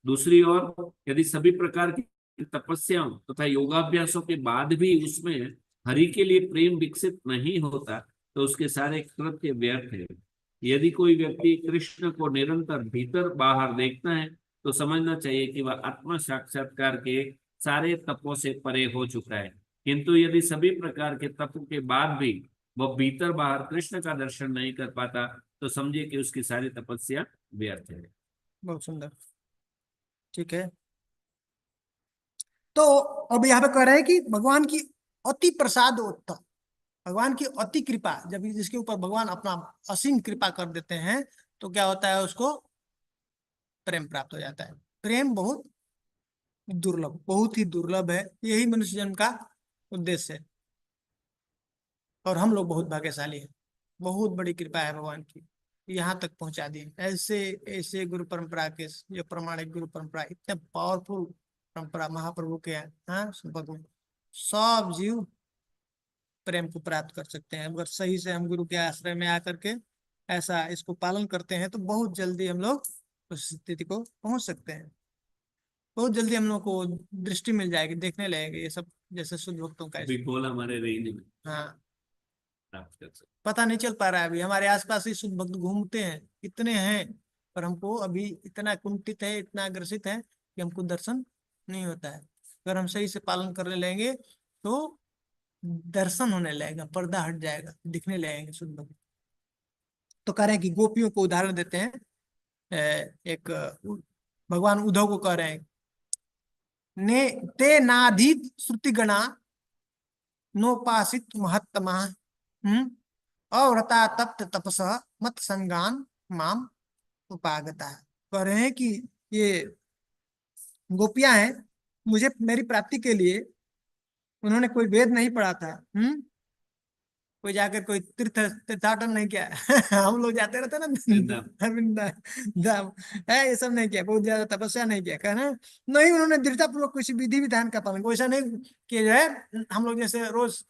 दूसरी ओर यदि सभी प्रकार की तपस्याओं तथा योगाभ्यासों के बाद भी उसमें हरि के लिए प्रेम विकसित नहीं होता तो उसके सारे कृत्य व्यर्थ है। यदि कोई व्यक्ति कृष्ण को निरंतर भीतर बाहर देखता है तो समझना चाहिए कि वह आत्म साक्षात्कार के सारे तपों से परे हो चुका है। किंतु यदि सभी प्रकार के तपों के बाद भी वह भीतर बाहर कृष्ण का दर्शन नहीं कर पाता तो समझिए कि उसकी सारी तपस्या व्यर्थ है। बहुत सुंदर। ठीक है, तो अब यहाँ पे कह रहे हैं कि भगवान की अति प्रसाद उत्तम, भगवान की अति कृपा, जब जिसके ऊपर भगवान अपना असीम कृपा कर देते हैं तो क्या होता है, उसको प्रेम प्राप्त हो जाता है। प्रेम बहुत दुर्लभ, बहुत ही दुर्लभ है, यही मनुष्य जन्म का उद्देश्य है और हम लोग बहुत भाग्यशाली हैं। बहुत बड़ी कृपा है भगवान की, यहाँ तक पहुंचा दी। ऐसे ऐसे गुरु परंपरा के, जो प्रमाणिक गुरु परंपरा, इतने पावरफुल परंपरा महाप्रभु के हाँ संपर्क में सब जीव प्रेम को प्राप्त कर सकते हैं। अगर सही से हम गुरु के आश्रय में आकर के ऐसा इसको पालन करते हैं तो बहुत जल्दी हम लोग उस स्थिति को पहुंच सकते हैं। बहुत जल्दी हम लोग को दृष्टि मिल जाएगी, देखने लगेंगे ये सब जैसे शुद्ध भक्तों का। बोल हमारे रेंज में हाँ, प्राप्त कर सकते। पता नहीं चल पा रहा है, अभी हमारे आसपास ही शुद्ध भक्त घूमते हैं, कितने हैं, पर हमको अभी इतना कुंठित है, इतना ग्रसित है कि हमको दर्शन नहीं होता है। अगर हम सही से पालन करने लगेंगे तो दर्शन होने लगेगा, पर्दा हट जाएगा, दिखने लगेंगे शुद्ध भक्त। तो कह रहे हैं कि गोपियों को उदाहरण देते हैं। एक भगवान उद्धव को कह रहे हैं, ने ते नाधीत श्रुतिगणा नोपासित महत्तमा अव्रता तप्त तपस मत संगान माम उपागता। कह रहे हैं कि ये गोपियां हैं, मुझे मेरी प्राप्ति के लिए उन्होंने कोई वेद नहीं पढ़ा था, कोई जाकर कोई तीर्थाटन नहीं किया हम लोग जाते रहते ना वृंदावन है, ये सब नहीं किया, बहुत ज्यादा तपस्या नहीं किया, कहना नहीं उन्होंने दृढ़ता पूर्वक किसी विधि विधान का पालन, वैसा नहीं कि जो है हम लोग जैसे रोज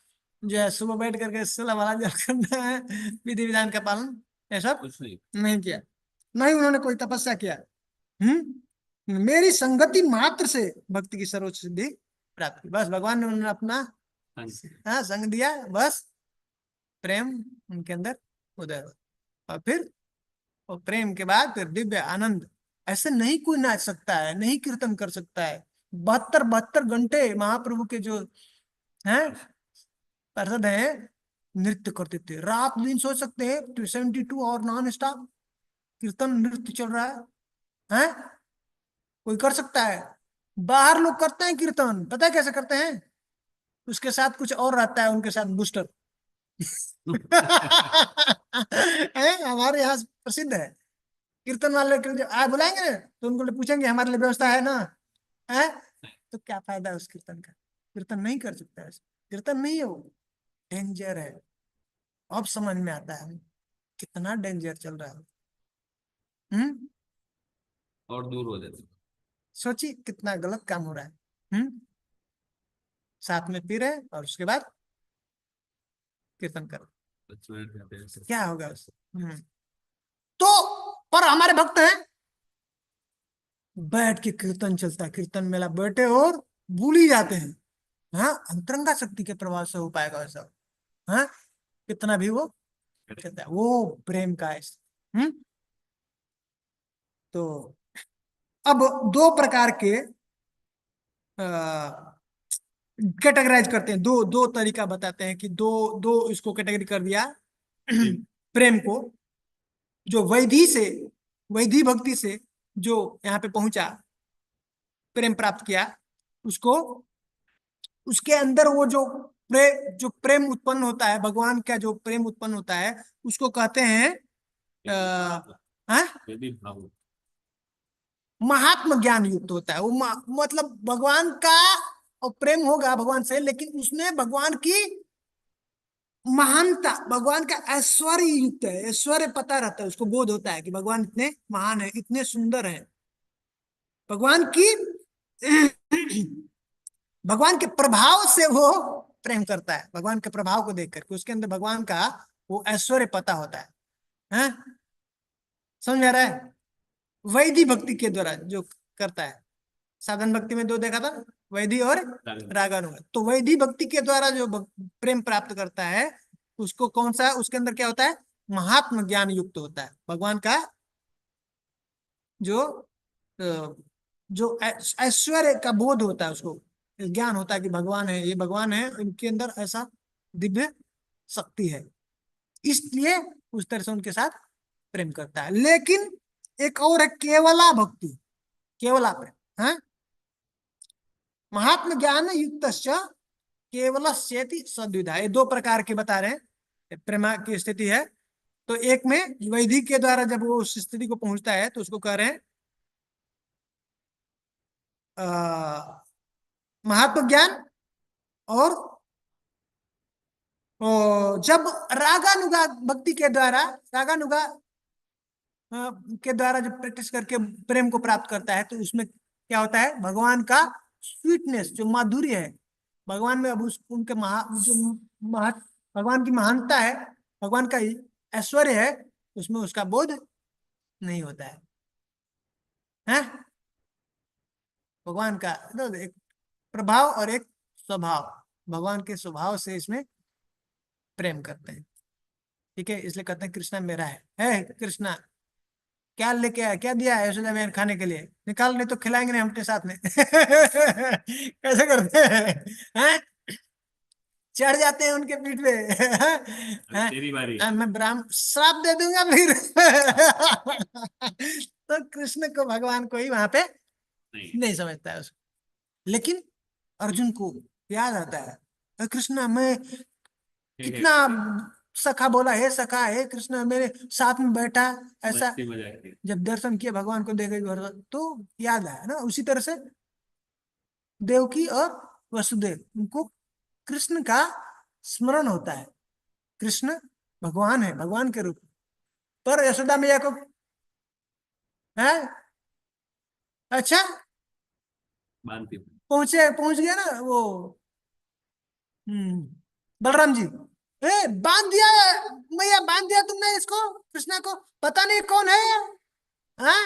जो है सुबह बैठ करके सला वाला जल करना है, विधि विधान का पालन ऐसा कुछ नहीं। नहीं किया, नहीं उन्होंने कोई तपस्या किया। मेरी संगति मात्र से भक्ति की सर्वोच्च सिद्धि प्राप्त की, बस भगवान ने उन्होंने अपना हाँ संग दिया, बस प्रेम उनके अंदर उदय हो, और फिर और प्रेम के बाद फिर दिव्य आनंद। ऐसे नहीं कोई नाच सकता है, नहीं कीर्तन कर सकता है। 72 घंटे महाप्रभु के जो हैं पार्षद हैं नृत्य करते थे, रात दिन सोच सकते हैं 72 और नॉन स्टॉप कीर्तन नृत्य चल रहा है, कोई कर सकता है? बाहर लोग करते हैं कीर्तन, पता है कैसे करते हैं? उसके साथ कुछ और रहता है, उनके साथ बूस्टर हमारे यहाँ प्रसिद्ध है, कीर्तन वाले जो आए बुलाएंगे तो उनको पूछेंगे हमारे लिए व्यवस्था है ना, है तो क्या फायदा है उस कीर्तन का? कीर्तन नहीं कर सकता है, कीर्तन नहीं है वो, डेंजर है। अब समझ में आता है कितना डेंजर चल रहा है। और दूर हो जाते। सोचिए कितना गलत काम हो रहा है। साथ में पी रहे और उसके बाद कीर्तन करो, क्या होगा उससे? तो पर हमारे भक्त हैं बैठ के कीर्तन चलता है, कीर्तन मेला बैठे और भूल ही जाते हैं। हाँ अंतरंगा शक्ति के प्रभाव से हो पाएगा वैसा, हाँ कितना भी वो कहता है वो प्रेम का है। तो अब दो प्रकार के कैटेगराइज करते हैं, दो दो तरीका बताते हैं कि दो दो इसको कैटेगरी कर दिया प्रेम को। जो वैधी भक्ति से जो यहाँ पे पहुंचा, प्रेम प्राप्त किया, उसको उसके अंदर वो जो प्रेम उत्पन्न होता है, भगवान का जो प्रेम उत्पन्न होता है उसको कहते हैं महात्म ज्ञान युक्त होता है। वो मतलब भगवान का और प्रेम होगा भगवान से, लेकिन उसमें भगवान की महानता, भगवान का ऐश्वर्य युक्त है, ऐश्वर्य पता रहता है, उसको बोध होता है कि भगवान इतने महान है, इतने सुंदर है। भगवान की भगवान के प्रभाव से वो प्रेम करता है, भगवान के प्रभाव को देख करके उसके अंदर भगवान का वो ऐश्वर्य पता होता है। समझ आ रहा है? वैधी भक्ति के द्वारा जो करता है, साधन भक्ति में दो देखा था, वैधी और रागानुगा। तो वैधी भक्ति के द्वारा जो प्रेम प्राप्त करता है उसको कौन सा, उसके अंदर क्या होता है? महात्म ज्ञान युक्त होता है। भगवान का जो ऐश्वर्य का बोध होता है, उसको ज्ञान होता है कि भगवान है, ये भगवान है, इनके अंदर ऐसा दिव्य शक्ति है, इसलिए उस तरह से उनके साथ प्रेम करता है। लेकिन एक और है केवला भक्ति, केवला प्रेम है। महात्म ज्ञान युक्त केवल सद्विधा, ये दो प्रकार के बता रहे हैं प्रेम की स्थिति है। तो एक में वैदिक के द्वारा जब वो उस स्थिति को पहुंचता है तो उसको कह रहे हैं महात्म ज्ञान। और जब रागानुगा भक्ति के द्वारा, रागानुगा के द्वारा जब प्रैक्टिस करके प्रेम को प्राप्त करता है तो उसमें क्या होता है? भगवान का स्वीटनेस, जो माधुर्य है भगवान में, अब उनके भगवान की महानता है, भगवान का ऐश्वर्य है, उसमें उसका बोध नहीं होता है। भगवान का एक प्रभाव और एक स्वभाव, भगवान के स्वभाव से इसमें प्रेम करते हैं। ठीक है, इसलिए कहते हैं कृष्णा मेरा है कृष्णा क्या लेके आया, क्या दिया है यशोदा मैया खाने के लिए, निकाल, नहीं तो खिलाएंगे नहीं अपने साथ में कैसे करते हैं? चढ़ जाते हैं उनके पीठ पे। तेरी बारी। मैं ब्राह्मण श्राप दे दूंगा फिर तो कृष्ण को भगवान को ही वहां पे नहीं नहीं समझता है उसको। लेकिन अर्जुन को याद आता है, "अरे कृष्णा, मैं कितना सखा बोला, हे सखा, हे कृष्ण मेरे साथ में बैठा ऐसा, मस्ती मजाक की। जब दर्शन किया भगवान को देखे तो याद आया ना। उसी तरह से देवकी और वसुदेव, उनको कृष्ण का स्मरण होता है। कृष्ण भगवान है, भगवान के रूप में। पर यशोदा मैया को है, अच्छा बांधती हूँ। पहुंच गया ना वो, बलराम जी, बांध दिया मैया, बांध दिया तुमने इसको, कृष्णा को, पता नहीं कौन है, हाँ?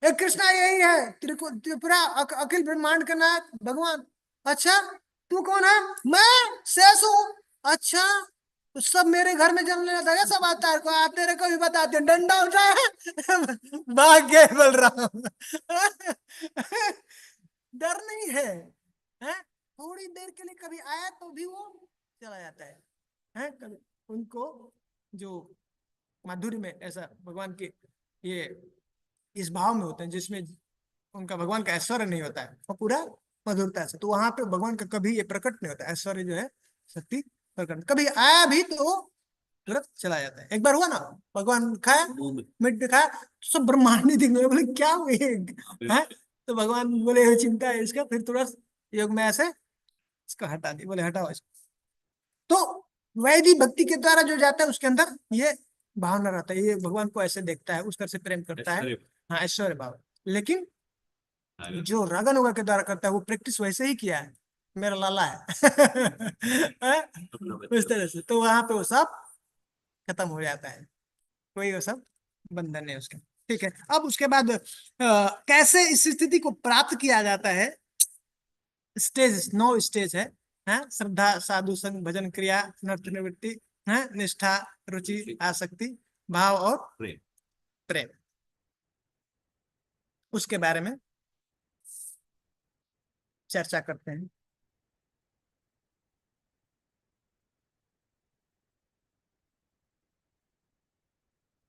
कृष्णा यही है, त्रिपुरा अखिल ब्रह्मांड का नायक भगवान। अच्छा तू कौन है? मैं शेष हूँ। अच्छा तो सब मेरे घर में जन्म लेना था क्या? सब आता है को, आप तेरे को भी बताते हैं, डंडा उठाया भाग गए बलराम। डर नहीं है, हैं? थोड़ी देर के लिए कभी आया तो भी वो चला जाता है, हैं? कभी उनको जो माधुर्य में ऐसा भगवान के ये इस भाव में होते हैं जिसमें उनका भगवान का ऐश्वर्य नहीं होता है, वो पूरा मधुरता से, तो वहां पे भगवान का कभी ये प्रकट नहीं होता ऐश्वर्य जो है, शक्ति प्रकट। कभी आया भी तो तुरंत चला जाता है। एक बार हुआ ना, भगवान खाया, मिट खाया तो सब ब्रह्मांड दिख गए, बोले क्या हुए हैं? तो भगवान बोले ये चिंता है इसका, फिर तुरंत योग में ऐसे इसको हटा दी, बोले हटाओ इसको। तो वैदिक भक्ति के द्वारा जो जाता है उसके अंदर ये भावना रहता है, ये भगवान को ऐसे देखता है, उस तरह से प्रेम करता है, हाँ ऐश्वर्य भाव। लेकिन जो रागन होगा के द्वारा करता है वो प्रैक्टिस वैसे ही किया है, मेरा लाला है उस तरह से, तो वहां पे वो सब खत्म हो जाता है, कोई वो सब बंधन नहीं उसका। ठीक है, अब उसके बाद कैसे इस स्थिति को प्राप्त किया जाता है? स्टेज, 9 स्टेज है, श्रद्धा, साधु संग, भजन क्रिया, नर्त निवृत्ति, निष्ठा, रुचि, आसक्ति, भाव और प्रेम। उसके बारे में चर्चा करते हैं।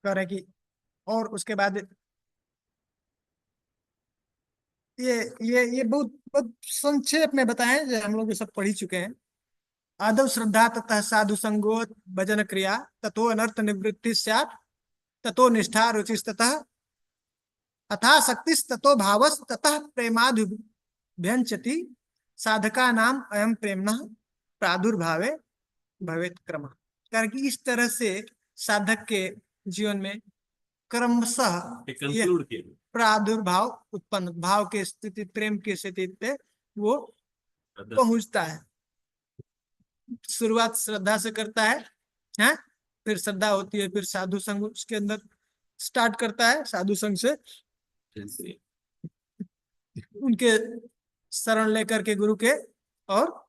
कह रहे कि और उसके बाद ये बहुत बहुत संक्षेप में बताएं, जो हम लोग ये सब पढ़ ही चुके हैं। आदौ श्रद्धा, ततः साधु संगो भजन क्रिया, ततो अनर्थ निवृत्ति स्यात्, ततो निष्ठा रुचिस्ततः अथा शक्तिस्ततो भावस्ततः प्रेमाद्भ्यंचति, साधका नाम अयम प्रेमणः प्रादुर्भावे भवेत् क्रमः। कारण कि इस तरह से साधक के जीवन में क्रमशः ये कंक्लूड किया प्रादुर्भाव उत्पन्न, भाव की स्थिति, प्रेम की स्थिति पे वो पहुंचता है। शुरुआत श्रद्धा से करता है, हैं? फिर श्रद्धा होती है, फिर साधु संग उसके अंदर स्टार्ट करता है, साधु संग से उनके शरण लेकर के गुरु के, और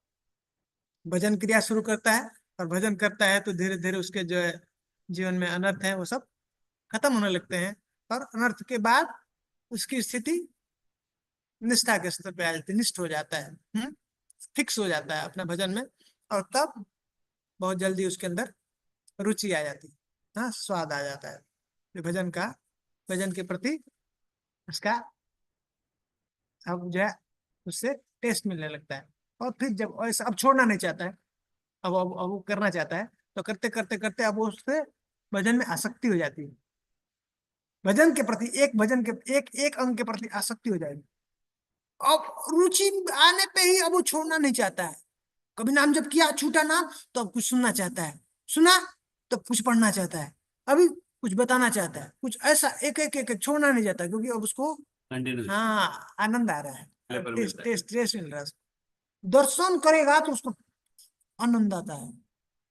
भजन क्रिया शुरू करता है, और भजन करता है तो धीरे धीरे उसके जो है जीवन में अनर्थ है वो सब खत्म होने लगते हैं, और अनर्थ के बाद उसकी स्थिति निष्ठा के स्तर पे आ जाती है, निष्ठ हो जाता है, फिक्स हो जाता है अपने भजन में, और तब बहुत जल्दी उसके अंदर रुचि आ जाती है, हाँ स्वाद आ जाता है भजन का, भजन के प्रति उसका अब जो है उससे टेस्ट मिलने लगता है। और फिर जब ऐसा अब छोड़ना नहीं चाहता है, अब वो करना चाहता है, तो करते करते करते अब वो उससे भजन में आसक्ति हो जाती है, भजन के प्रति, एक भजन के एक एक अंग के प्रति आसक्ति हो जाएगी। अब रुचि आने पे ही अब वो छोड़ना नहीं चाहता है। कभी नाम जब किया, छूटा नाम, तो अब कुछ सुनना चाहता है, सुना तो कुछ पढ़ना चाहता है, अभी कुछ बताना चाहता है, कुछ ऐसा एक एक एक छोड़ना नहीं चाहता, क्योंकि अब उसको हाँ आनंद आ रहा है, टेस्ट मिल रहा है। दर्शन करेगा तो उसको आनंद आता है,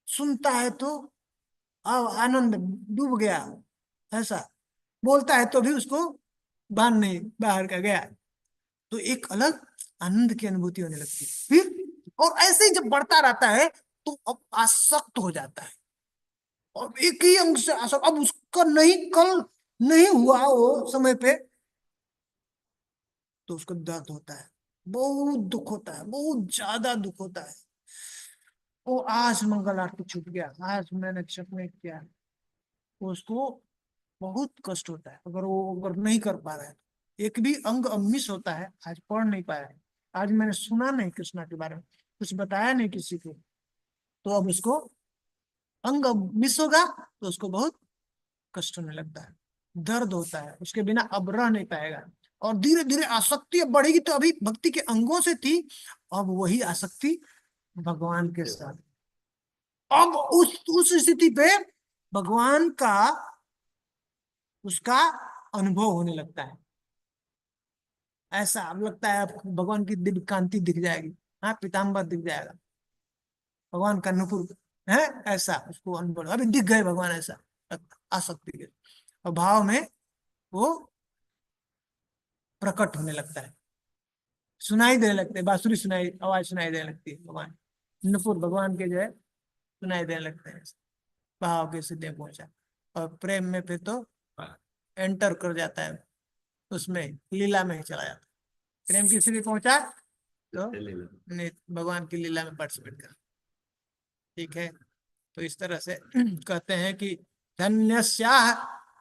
सुनता है तो अब आनंद डूब गया, ऐसा बोलता है तो भी उसको बाहर नहीं, बाहर का गया, तो एक अलग आनंद की अनुभूति होने लगती है। फिर और ऐसे ही जब बढ़ता रहता है तो अब आसक्त हो जाता है, और एक ही अंग से आसक्त, अब उसका नहीं, कल नहीं हुआ वो समय पे, तो उसको दर्द होता है, बहुत दुख होता है, बहुत ज्यादा दुख होता है। वो आज मंगल आरती छूट गया, आज मैंने जप नहीं किया, उसको बहुत कष्ट होता है अगर नहीं कर पा रहा है। एक भी अंग मिस होता है, आज पढ़ नहीं पाया है, आज मैंने सुना नहीं कृष्णा के बारे में, कुछ बताया नहीं किसी को, तो अब उसको अंग मिस होगा तो उसको बहुत कष्ट होने लगता है, दर्द होता है, उसके बिना अब रह नहीं पाएगा। और धीरे धीरे आसक्ति अब बढ़ेगी। तो अभी भक्ति के अंगों से थी, अब वही आसक्ति भगवान के साथ। अब उस स्थिति पे भगवान का उसका अनुभव होने लगता है। ऐसा अब लगता है अब भगवान की दिव्य कांति दिख जाएगी, हाँ पीताम्बर दिख जाएगा, भगवान का नुपुर है, ऐसा उसको अनुभव। अभी दिख गए भगवान, ऐसा आसक्ति के और भाव में वो प्रकट होने लगता है, सुनाई देने लगते हैं, बांसुरी सुनाई, आवाज सुनाई देने लगती है, भगवान नुपुर भगवान के जो है सुनाई देने लगते हैं, भाव के सीधे पहुंचा। और प्रेम में फिर तो एंटर कर जाता है, उसमें लीला में ही चला जाता है। प्रेम की स्थिति पहुंचा तो भगवान की लीला में पार्टिसिपेट कर। ठीक है, तो इस तरह से कहते हैं कि धन्यस्याः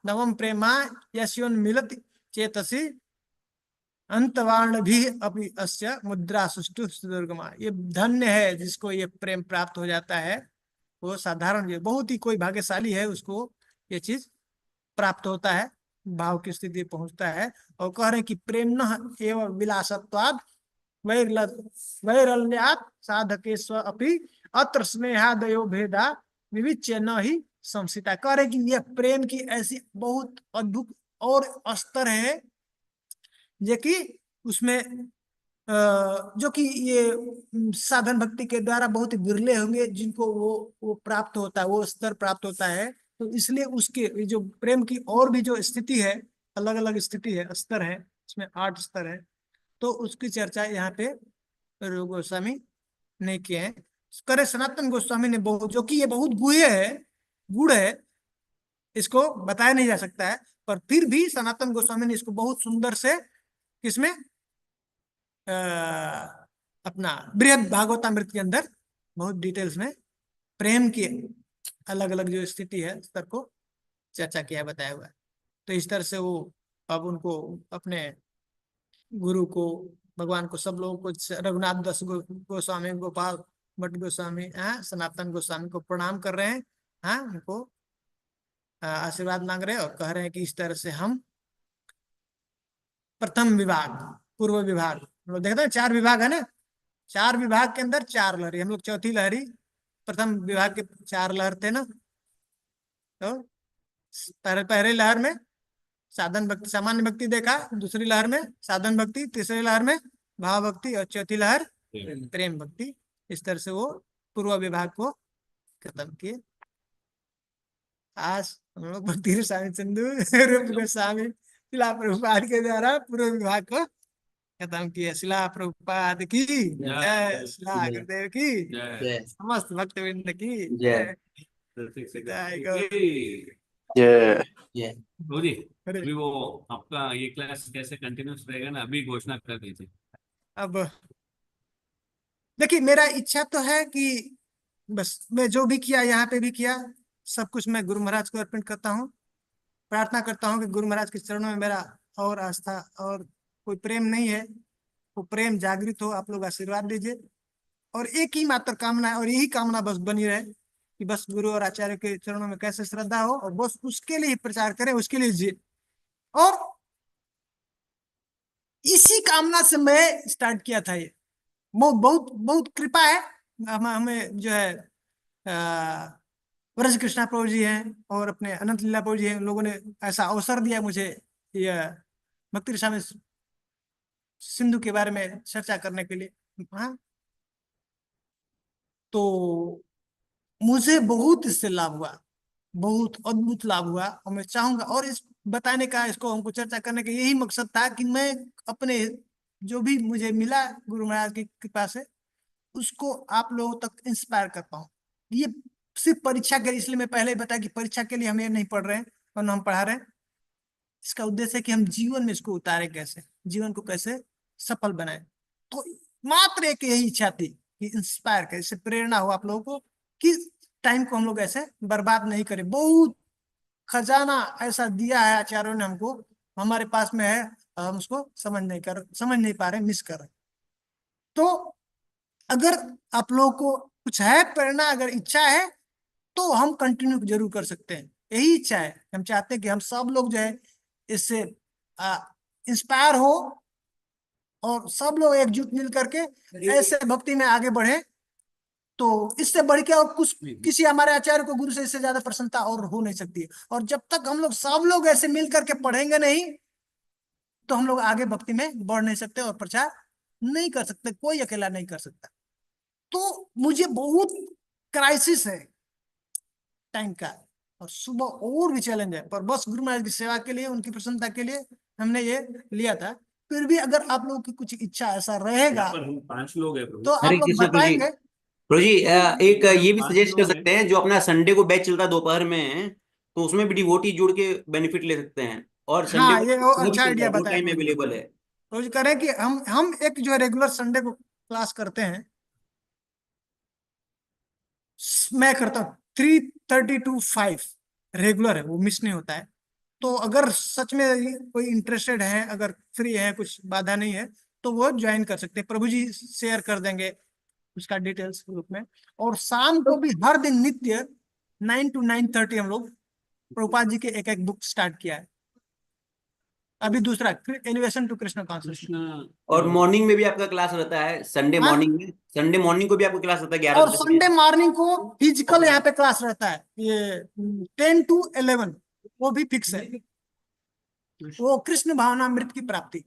नवम प्रेमा यस्योन्मिलति चेतसि अंतवार्ण भी अपि अस्य मुद्रा सुष्टु सुदुर्गमा। ये धन्य है जिसको ये प्रेम प्राप्त हो जाता है, वो साधारण जो बहुत ही कोई भाग्यशाली है उसको ये चीज प्राप्त होता है, भाव की स्थिति पहुंचता है। और कह रहे हैं कि प्रेम न एवं विलासत्वाद वैरल्यात् साधकेस्व अपि अत्र स्नेहादयो भेदा विविच्य न ही संसिता। कह रहे कि यह प्रेम की ऐसी बहुत अद्भुत और स्तर है जो कि उसमें जो कि ये साधन भक्ति के द्वारा बहुत ही विरले होंगे जिनको वो प्राप्त होता है, वो स्तर प्राप्त होता है। तो इसलिए उसके जो प्रेम की और भी जो स्थिति है, अलग अलग स्थिति है, स्तर है, इसमें 8 स्तर है, तो उसकी चर्चा यहाँ पे गोस्वामी ने किए हैं। करे सनातन गोस्वामी ने बहुत, जो कि ये बहुत गूढ़ है, इसको बताया नहीं जा सकता है, पर फिर भी सनातन गोस्वामी ने इसको बहुत सुंदर से किसमें अपना बृहद भागवतामृत के अंदर बहुत डिटेल्स में प्रेम की अलग अलग जो स्थिति है स्तर को चर्चा किया, बताया हुआ है। तो इस तरह से वो अब उनको अपने गुरु को, भगवान को, सब लोगों को, रघुनाथ दास गोस्वामी, गोपाल भट्ट गोस्वामी, सनातन गोस्वामी को प्रणाम कर रहे हैं, हाँ उनको आशीर्वाद मांग रहे हैं और कह रहे हैं कि इस तरह से हम प्रथम विभाग, पूर्व विभाग, हम लोग देखते हैं 4 विभाग है ना, 4 विभाग के अंदर 4 लहरी, हम लोग चौथी लहरी, प्रथम विभाग के 4 लहर थे ना। तो पहले लहर में साधन भक्ति, सामान्य भक्ति देखा, दूसरी लहर में साधन भक्ति, तीसरी लहर में भाव भक्ति और चौथी लहर प्रेम भक्ति। इस तरह से वो पूर्व विभाग को खत्म किए। आज हम लोग भक्ति स्वामी सिंधु रूप गोस्वामी शिला प्रभुपाद के द्वारा पूर्व विभाग को खत्म किया। शिला प्रभुपाद की जय, शिला गुरुदेव की जय, समस्त भक्तवृंद की जय। जय। जय। जी अभी वो आपका ये क्लास कैसे कंटिन्यूस रहेगा ना, अभी घोषणा कर दीजिए। अब देखिए, मेरा इच्छा तो है कि बस मैं जो भी किया यहाँ पे भी किया, सब कुछ मैं गुरु महाराज को अर्पण करता हूँ। प्रार्थना करता हूँ कि गुरु महाराज के चरणों में मेरा और आस्था और कोई प्रेम नहीं है, वो प्रेम जागृत हो, आप लोग आशीर्वाद दीजिए। और एक ही मात्र कामना है, और यही कामना बस बनी रहे कि बस गुरु और आचार्य के चरणों में कैसे श्रद्धा हो, और बस उसके लिए प्रचार करें, उसके लिए जिए। और इसी कामना से मैं स्टार्ट किया था। ये बहुत बहुत बहुत कृपा है हमें जो है ब्रज कृष्णा प्रभु जी हैं और अपने अनंत लीला प्रभु जी हैं, लोगों ने ऐसा अवसर दिया मुझे यह भक्ति स्वामी सिंधु के बारे में चर्चा करने के लिए। हाँ, तो मुझे बहुत इससे लाभ हुआ, बहुत अद्भुत लाभ हुआ। और मैं चाहूंगा, और इस बताने का, इसको हमको चर्चा करने का यही मकसद था कि मैं अपने जो भी मुझे मिला गुरु महाराज की कृपा से, उसको आप लोगों तक इंस्पायर कर पाऊँ। ये सिर्फ परीक्षा के लिए, इसलिए मैं पहले ही बताया कि परीक्षा के लिए हम ये नहीं पढ़ रहे हैं और हम पढ़ा रहे हैं। इसका उद्देश्य है कि हम जीवन में इसको उतारे, कैसे जीवन को कैसे सफल बनाए। तो मात्र एक यही इच्छा थी कि इंस्पायर करें, इससे प्रेरणा हो आप लोगों को कि टाइम को हम लोग ऐसे बर्बाद नहीं करें। बहुत खजाना ऐसा दिया है आचार्यों ने हमको, हमारे पास में है, हम उसको समझ नहीं पा रहे, मिस कर रहे। तो अगर आप लोगों को कुछ है प्रेरणा, अगर इच्छा है, तो हम कंटिन्यू जरूर कर सकते हैं। यही इच्छा है, हम चाहते हैं कि हम सब लोग जो है इससे इंस्पायर हो और सब लोग एकजुट मिल करके ऐसे भक्ति में आगे बढ़े। तो इससे बढ़ के और कुछ किसी हमारे आचार्य को, गुरु से इससे ज्यादा प्रसन्नता और हो नहीं सकती है। और जब तक हम लोग सब लोग ऐसे मिल करके पढ़ेंगे नहीं, तो हम लोग आगे भक्ति में बढ़ नहीं सकते और प्रचार नहीं कर सकते, कोई अकेला नहीं कर सकता। तो मुझे बहुत क्राइसिस है टाइम का, और सुबह और भी चैलेंज है, पर बस गुरु महाराज की सेवा के लिए, उनकी प्रसन्नता के लिए हमने ये लिया था। फिर भी अगर आप लोगों की कुछ इच्छा ऐसा रहेगा, पर हम 5 लोग हैं प्रभु। तो आप हरे लोग कृष्ण प्रभु जी। बताएंगे। प्रभु जी एक ये भी 5 सजेस्ट कर लोग हैं। सकते हैं, जो अपना संडे को बैच चलता है दोपहर में, तो उसमें भी डिवोटी जुड़ के बेनिफिट ले सकते हैं। और संडे हाँ, ये को वो भी अच्छा चलता आइडिया है, दो बताया टाइम प्रभु जी। अवेलेबल है। रोज करें कि हम एक जो है रेगुलर संडे को क्लास करते हैं, मैं करता हूँ 3:30 to 5, रेगुलर है वो, मिस नहीं होता है। तो अगर सच में कोई इंटरेस्टेड है, अगर फ्री है, कुछ बाधा नहीं है, तो वो ज्वाइन कर सकते हैं। प्रभु जी शेयर कर देंगे उसका डिटेल्स ग्रुप में। और शाम को भी हर दिन नित्य 9 to 9:30 हम लोग प्रभुपाद जी के एक एक बुक स्टार्ट किया है। अभी दूसरा elevation to Krishna consciousness. Krishna और मॉर्निंग में भी आपका क्लास रहता है, संडे हाँ? मॉर्निंग में, संडे मॉर्निंग को भी आपका क्लास रहता है और 11 संडे बजे। मॉर्निंग को फिजिकल यहाँ पे क्लास रहता है, ये 10 to 11, वो भी फिक्स है। वो कृष्ण भावनामृत की प्राप्ति।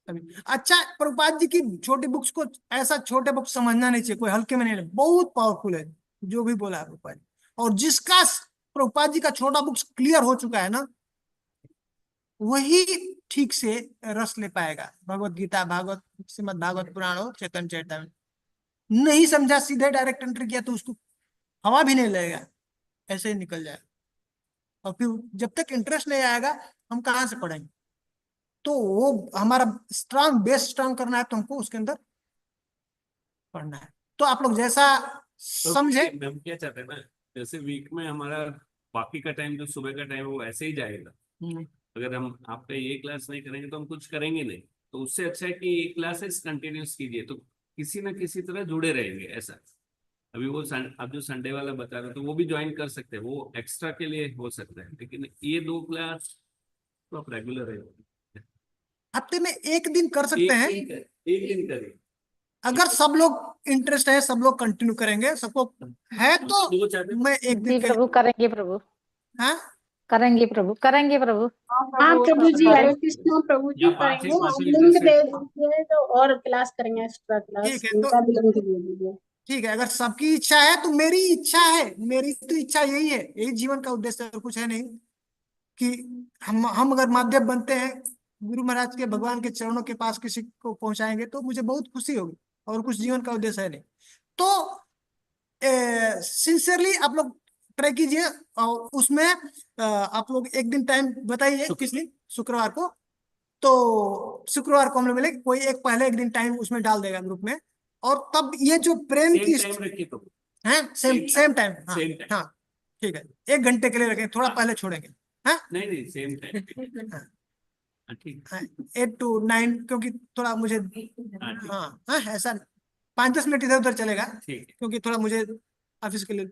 अच्छा, प्रभुपाद जी की छोटी बुक्स को ऐसा छोटे बुक्स समझना नहीं चाहिए, कोई हल्के में नहीं, बहुत पावरफुल है जो भी बोला है प्रभुपाद जी। और जिसका प्रभुपाद जी का छोटा बुक्स क्लियर हो चुका है ना, वही ठीक से रस ले पाएगा। भगवत गीता, भागवत, श्रीमद् भागवत पुराण हो, चैतन्य चरितामृत, नहीं समझा, सीधे डायरेक्ट एंट्री किया तो उसको हवा भी नहीं लगेगा, ऐसे ही निकल जाएगा। और फिर जब तक इंटरेस्ट नहीं आएगा, हम कहाँ से पढ़ेंगे? तो वो हमारा स्ट्रांग बेस स्ट्रांग करना है, तो हमको उसके अंदर पढ़ना है। तो आप लोग जैसा तो समझे। हम क्या चाहते हैं ना, जैसे वीक में हमारा बाकी का टाइम जो सुबह का टाइम है वो ऐसे ही जाएगा। अगर हम आपका ये क्लास नहीं करेंगे तो हम कुछ करेंगे नहीं। तो उससे अच्छा है कि ये क्लासेस कंटिन्यूस कीजिए, तो किसी ना किसी तरह जुड़े रहेंगे। ऐसा अभी वो आप जो संडे वाला बता रहे हो, तो वो भी ज्वाइन कर सकते हैं, वो एक्स्ट्रा के लिए हो सकता है। लेकिन ये 2 क्लास तो आप रेगुलर है, हफ्ते में एक दिन कर सकते हैं, एक दिन करिए। अगर सब लोग इंटरेस्ट है, सब लोग कंटिन्यू करेंगे, सबको है तो 2-4 दिन मैं एक दिन जी के प्रभु, करेंगे प्रभु, हाँ करेंगे प्रभु, करेंगे प्रभु। हाँ प्रभु जी, हरे कृष्ण प्रभु जी, या 5 करेंगे। पाँच लिंक दे दीजिए तो और क्लास करेंगे, एक्स्ट्रा क्लास, ठीक है। उनका तो भी लिंक दे दीजिए। ठीक है, अगर सबकी इच्छा है तो मेरी इच्छा है, मेरी तो इच्छा यही है, यही जीवन का उद्देश्य है, और कुछ है नहीं। कि हम अगर माध्यम बनते हैं, गुरु महाराज के, भगवान के चरणों के पास किसी को पहुंचाएंगे, तो मुझे बहुत खुशी होगी, और कुछ जीवन का उद्देश्य है नहीं। तो सिंसियरली आप लोग ट्राई कीजिए, और उसमें आप लोग एक दिन टाइम बताइए, किस दिन, शुक्रवार को। तो शुक्रवार को हम लोग मिले, कोई एक पहले एक दिन टाइम उसमें डाल देगा ग्रुप में, और तब ये जो प्रेम की टाइम रखिए तो है, सेम टाइम, हाँ Same time. हाँ, ठीक है, 1 घंटे के लिए रखें, थोड़ा पहले छोड़ेंगे। हाँ नहीं सेम टाइम। हाँ, ठीक 8 to 9, क्योंकि थोड़ा मुझे, हाँ हाँ, ऐसा 5-10 मिनट इधर उधर चलेगा, ठीक क्योंकि थोड़ा मुझे ऑफिस के लिए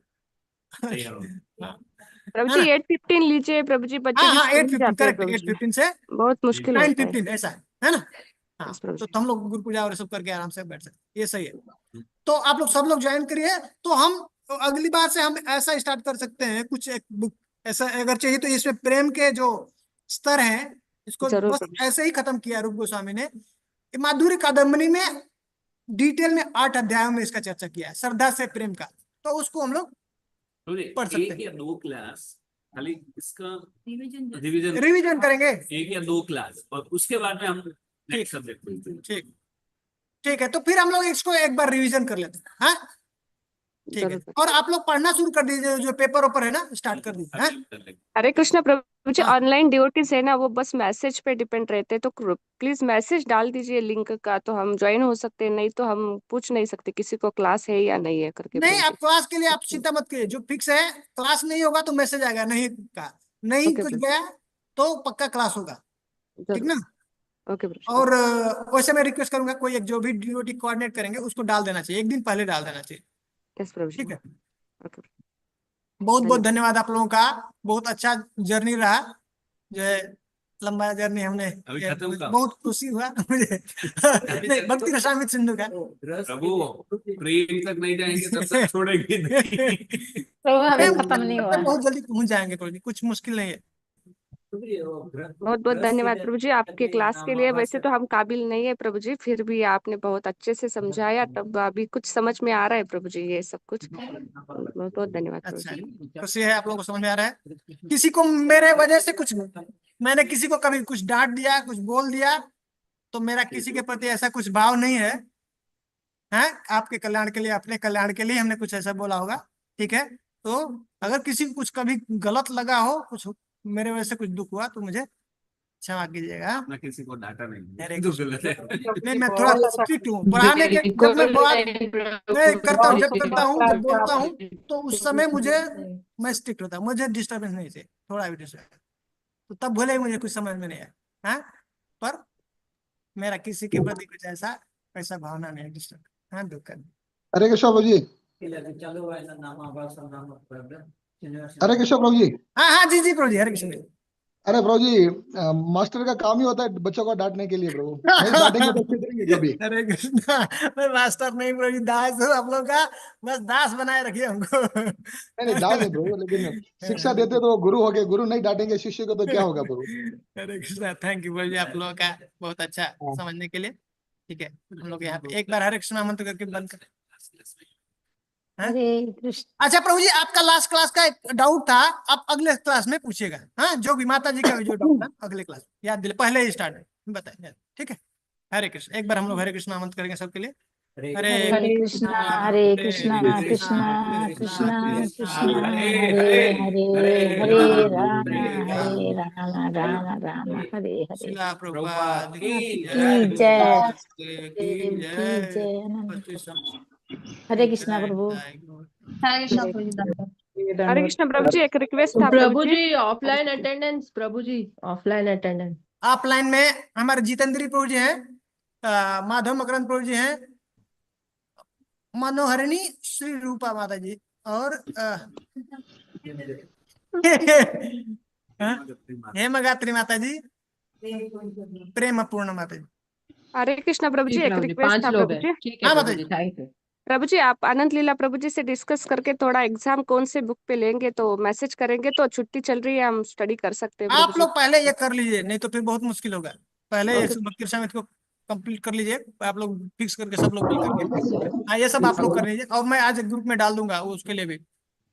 तैयार हो। हाँ प्रभु है जी ना? 8:15 लीजिए प्रभु जी, बच्चे हाँ भी हाँ, स्कूल 8:15 जाते हैं करेक्ट, प्रभु जी, 8:15 से बहुत मुश्किल होता है। 9:15 ऐसा है ना? हाँ, यस प्रभु तो जी। हम लोग गुरु पूजा और सब करके आराम से बैठ सकते, ये सही है। तो आप लोग सब लोग ज्वाइन करिए। तो हम अगली बार से हम ऐसा स्टार्ट कर सकते हैं, कुछ एक बुक ऐसा अगर चाहिए, तो इसमें प्रेम के जो स्तर हैं, इसको जरूर बस प्रभु जी। ऐसे ही खत्म किया रूप गोस्वामी ने। माधुर्य कादम्बनी में डिटेल में 8 अध्यायों में इसका चर्चा किया है, श्रद्धा से प्रेम का, तो उसको हम लोग पढ़ सकते एक या 2 क्लास खाली इसका रिवीजन रिवीजन करेंगे। 1 या 2 क्लास, और उसके बाद में हम नेक्स्ट सब्जेक्ट। ठीक ठीक है, तो फिर हम लोग इसको एक बार रिवीजन कर लेते हैं। हाँ, ठीक है, जरूर। और आप लोग पढ़ना शुरू कर दीजिए, जो पेपर ऊपर है ना स्टार्ट कर दीजिए। हैं? हरे कृष्णा प्रभु जी, हाँ। ऑनलाइन ड्यूटीज है ना, वो बस मैसेज पे डिपेंड रहते हैं, तो प्लीज मैसेज डाल दीजिए लिंक का, तो हम ज्वाइन हो सकते हैं, नहीं तो हम पूछ नहीं सकते किसी को क्लास है या नहीं है करके। नहीं, प्रभु आप क्लास के लिए आप चिंता मत करिए, जो फिक्स है क्लास नहीं होगा तो मैसेज आएगा, नहीं का नहीं ओके कुछ प्रभु, गया तो पक्का क्लास होगा, ठीक जरूर। ना। ओके प्रभु, और वैसे मैं रिक्वेस्ट करूंगा, कोई एक जो भी ड्यूटी कोऑर्डिनेट करेंगे उसको डाल देना चाहिए, एक दिन पहले डाल देना चाहिए, यस प्रभु जी। ठीक है। ओके प्रभु, बहुत बहुत धन्यवाद। धन्यवाद आप लोगों का, बहुत अच्छा जर्नी रहा, जो है लंबा जर्नी हमने अभी ये खत्म का? बहुत खुशी हुआ मुझे नहीं, भक्ति रसामृत सिंधु का प्रभु प्रेम तक नहीं जाएंगे तब तक छोड़ेंगे नहीं। प्रभु अभी नहीं, खत्म नहीं हुआ है। बहुत जल्दी पहुंच जाएंगे प्रभु जी, कुछ मुश्किल नहीं है। बहुत बहुत धन्यवाद प्रभु जी आपके क्लास के लिए। वैसे तो हम काबिल नहीं है प्रभु जी, फिर भी आपने बहुत अच्छे से समझाया, तब अभी कुछ समझ में आ रहा है प्रभु जी, ये सब कुछ। बहुत बहुत धन्यवाद प्रभु अच्छा, जी। खुशी है आप लोगों को समझ में आ रहा है। किसी को मेरे वजह से कुछ, मैंने किसी को कभी कुछ डांट दिया, कुछ बोल दिया, तो मेरा किसी के प्रति ऐसा कुछ भाव नहीं है, हैं? आपके कल्याण के लिए, अपने कल्याण के लिए हमने कुछ ऐसा बोला होगा, ठीक है। तो अगर किसी को कुछ कभी गलत लगा हो, कुछ मेरे वजह से कुछ दुख हुआ, तो मुझे क्षमा कीजिएगा। मैं किसी को डांटा अरे नहीं, तो गलत है। नहीं, मैं थोड़ा स्ट्रिक्ट हूँ पढ़ाने के, जब मैं बात मैं करता हूँ, जब करता हूँ, जब बोलता हूँ, तो उस समय मुझे, मैं स्ट्रिक्ट होता हूँ, मुझे डिस्टर्बेंस नहीं चाहिए, थोड़ा भी डिस्टर्बेंस, तो तब भले ही मुझे कुछ समझ में नहीं आया, हाँ। पर मेरा किसी के प्रति कुछ ऐसा भावना नहीं है, डिस्टर्ब, हाँ, दुख करना। हरे कृष्ण प्रभु जी। हरे कृष्ण प्रभु जी। हाँ हाँ, जी जी प्रभु जी, हरे कृष्ण जी। अरे प्रभु जी, मास्टर का काम ही होता है बच्चों को डांटने के लिए प्रभु, नहीं डांटेंगे तो सीखेंगे कभी। हरे कृष्णा, मैं मास्टर नहीं प्रभु जी, दास हूँ आप लोग का, बस दास बनाए रखिए हमको। नहीं नहीं, दास है प्रभु, लेकिन शिक्षा देते तो गुरु हो गए, गुरु नहीं डांटेंगे शिष्य को तो क्या होगा प्रभु। हरे कृष्णा, थैंक यू प्रभु जी आप लोगों का बहुत अच्छा समझने के लिए, ठीक है। हम लोग यहाँ पे एक बार हरे कृष्णा मंत्र करके बंद करें। हाँ? हरे कृष्ण। अच्छा प्रभु जी, आपका लास्ट क्लास का एक डाउट था, आप अगले क्लास में पूछिएगा, हाँ, जो भी माता जी का भी जो डाउट था अगले क्लास याद दिले, पहले ही स्टार्ट में बताइए, ठीक है। हरे कृष्ण, एक बार हम लोग हरे कृष्णा मंत्र करेंगे सबके लिए। हरे कृष्णा हरे कृष्णा कृष्णा कृष्णा कृष्णा हरे हरे हरे राम राम राम हरे हरे। शिला प्रभुपाद की की जय, की जय। जय अनंत। हरे कृष्णा प्रभु। हरे कृष्ण प्रभु जी, एक रिक्वेस्ट था प्रभु जी, ऑफलाइन अटेंडेंस प्रभु जी, ऑफलाइन अटेंडेंस। ऑफलाइन में हमारे जितेंद्री प्रभु जी हैं, माधव मकरंद प्रभु जी हैं, मनोहरिणी श्री रूपा माता जी, और हेमगात्री माता जी, प्रेम पूर्ण माता जी। हरे कृष्ण प्रभु जी, एक रिक्वेस्ट 5 था लोग प्रभु हैं, जी। ठीक है हाँ, प्रभु बताइए। जी, थैंक यू। प्रभु जी, आप आनंद लीला प्रभु जी से डिस्कस करके थोड़ा एग्जाम कौन से बुक पे लेंगे तो मैसेज करेंगे, तो छुट्टी चल रही है, हम स्टडी कर सकते हैं प्रभु आप जी। लोग पहले ये कर लीजिए, नहीं तो फिर बहुत मुश्किल होगा। पहले ओके। भक्ति समिति को कंप्लीट कर लीजिए, आप लोग फिक्स करके सब लोग मिल करके, हाँ, ये सब आप लोग कर लीजिए, और मैं आज एक ग्रुप में डाल दूंगा उसके लिए भी,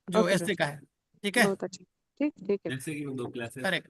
जो ओके एसटी का है, ठीक है। बहुत अच्छा, ठीक ठीक है। जैसे कि वो 2 क्लासेस करेक्ट।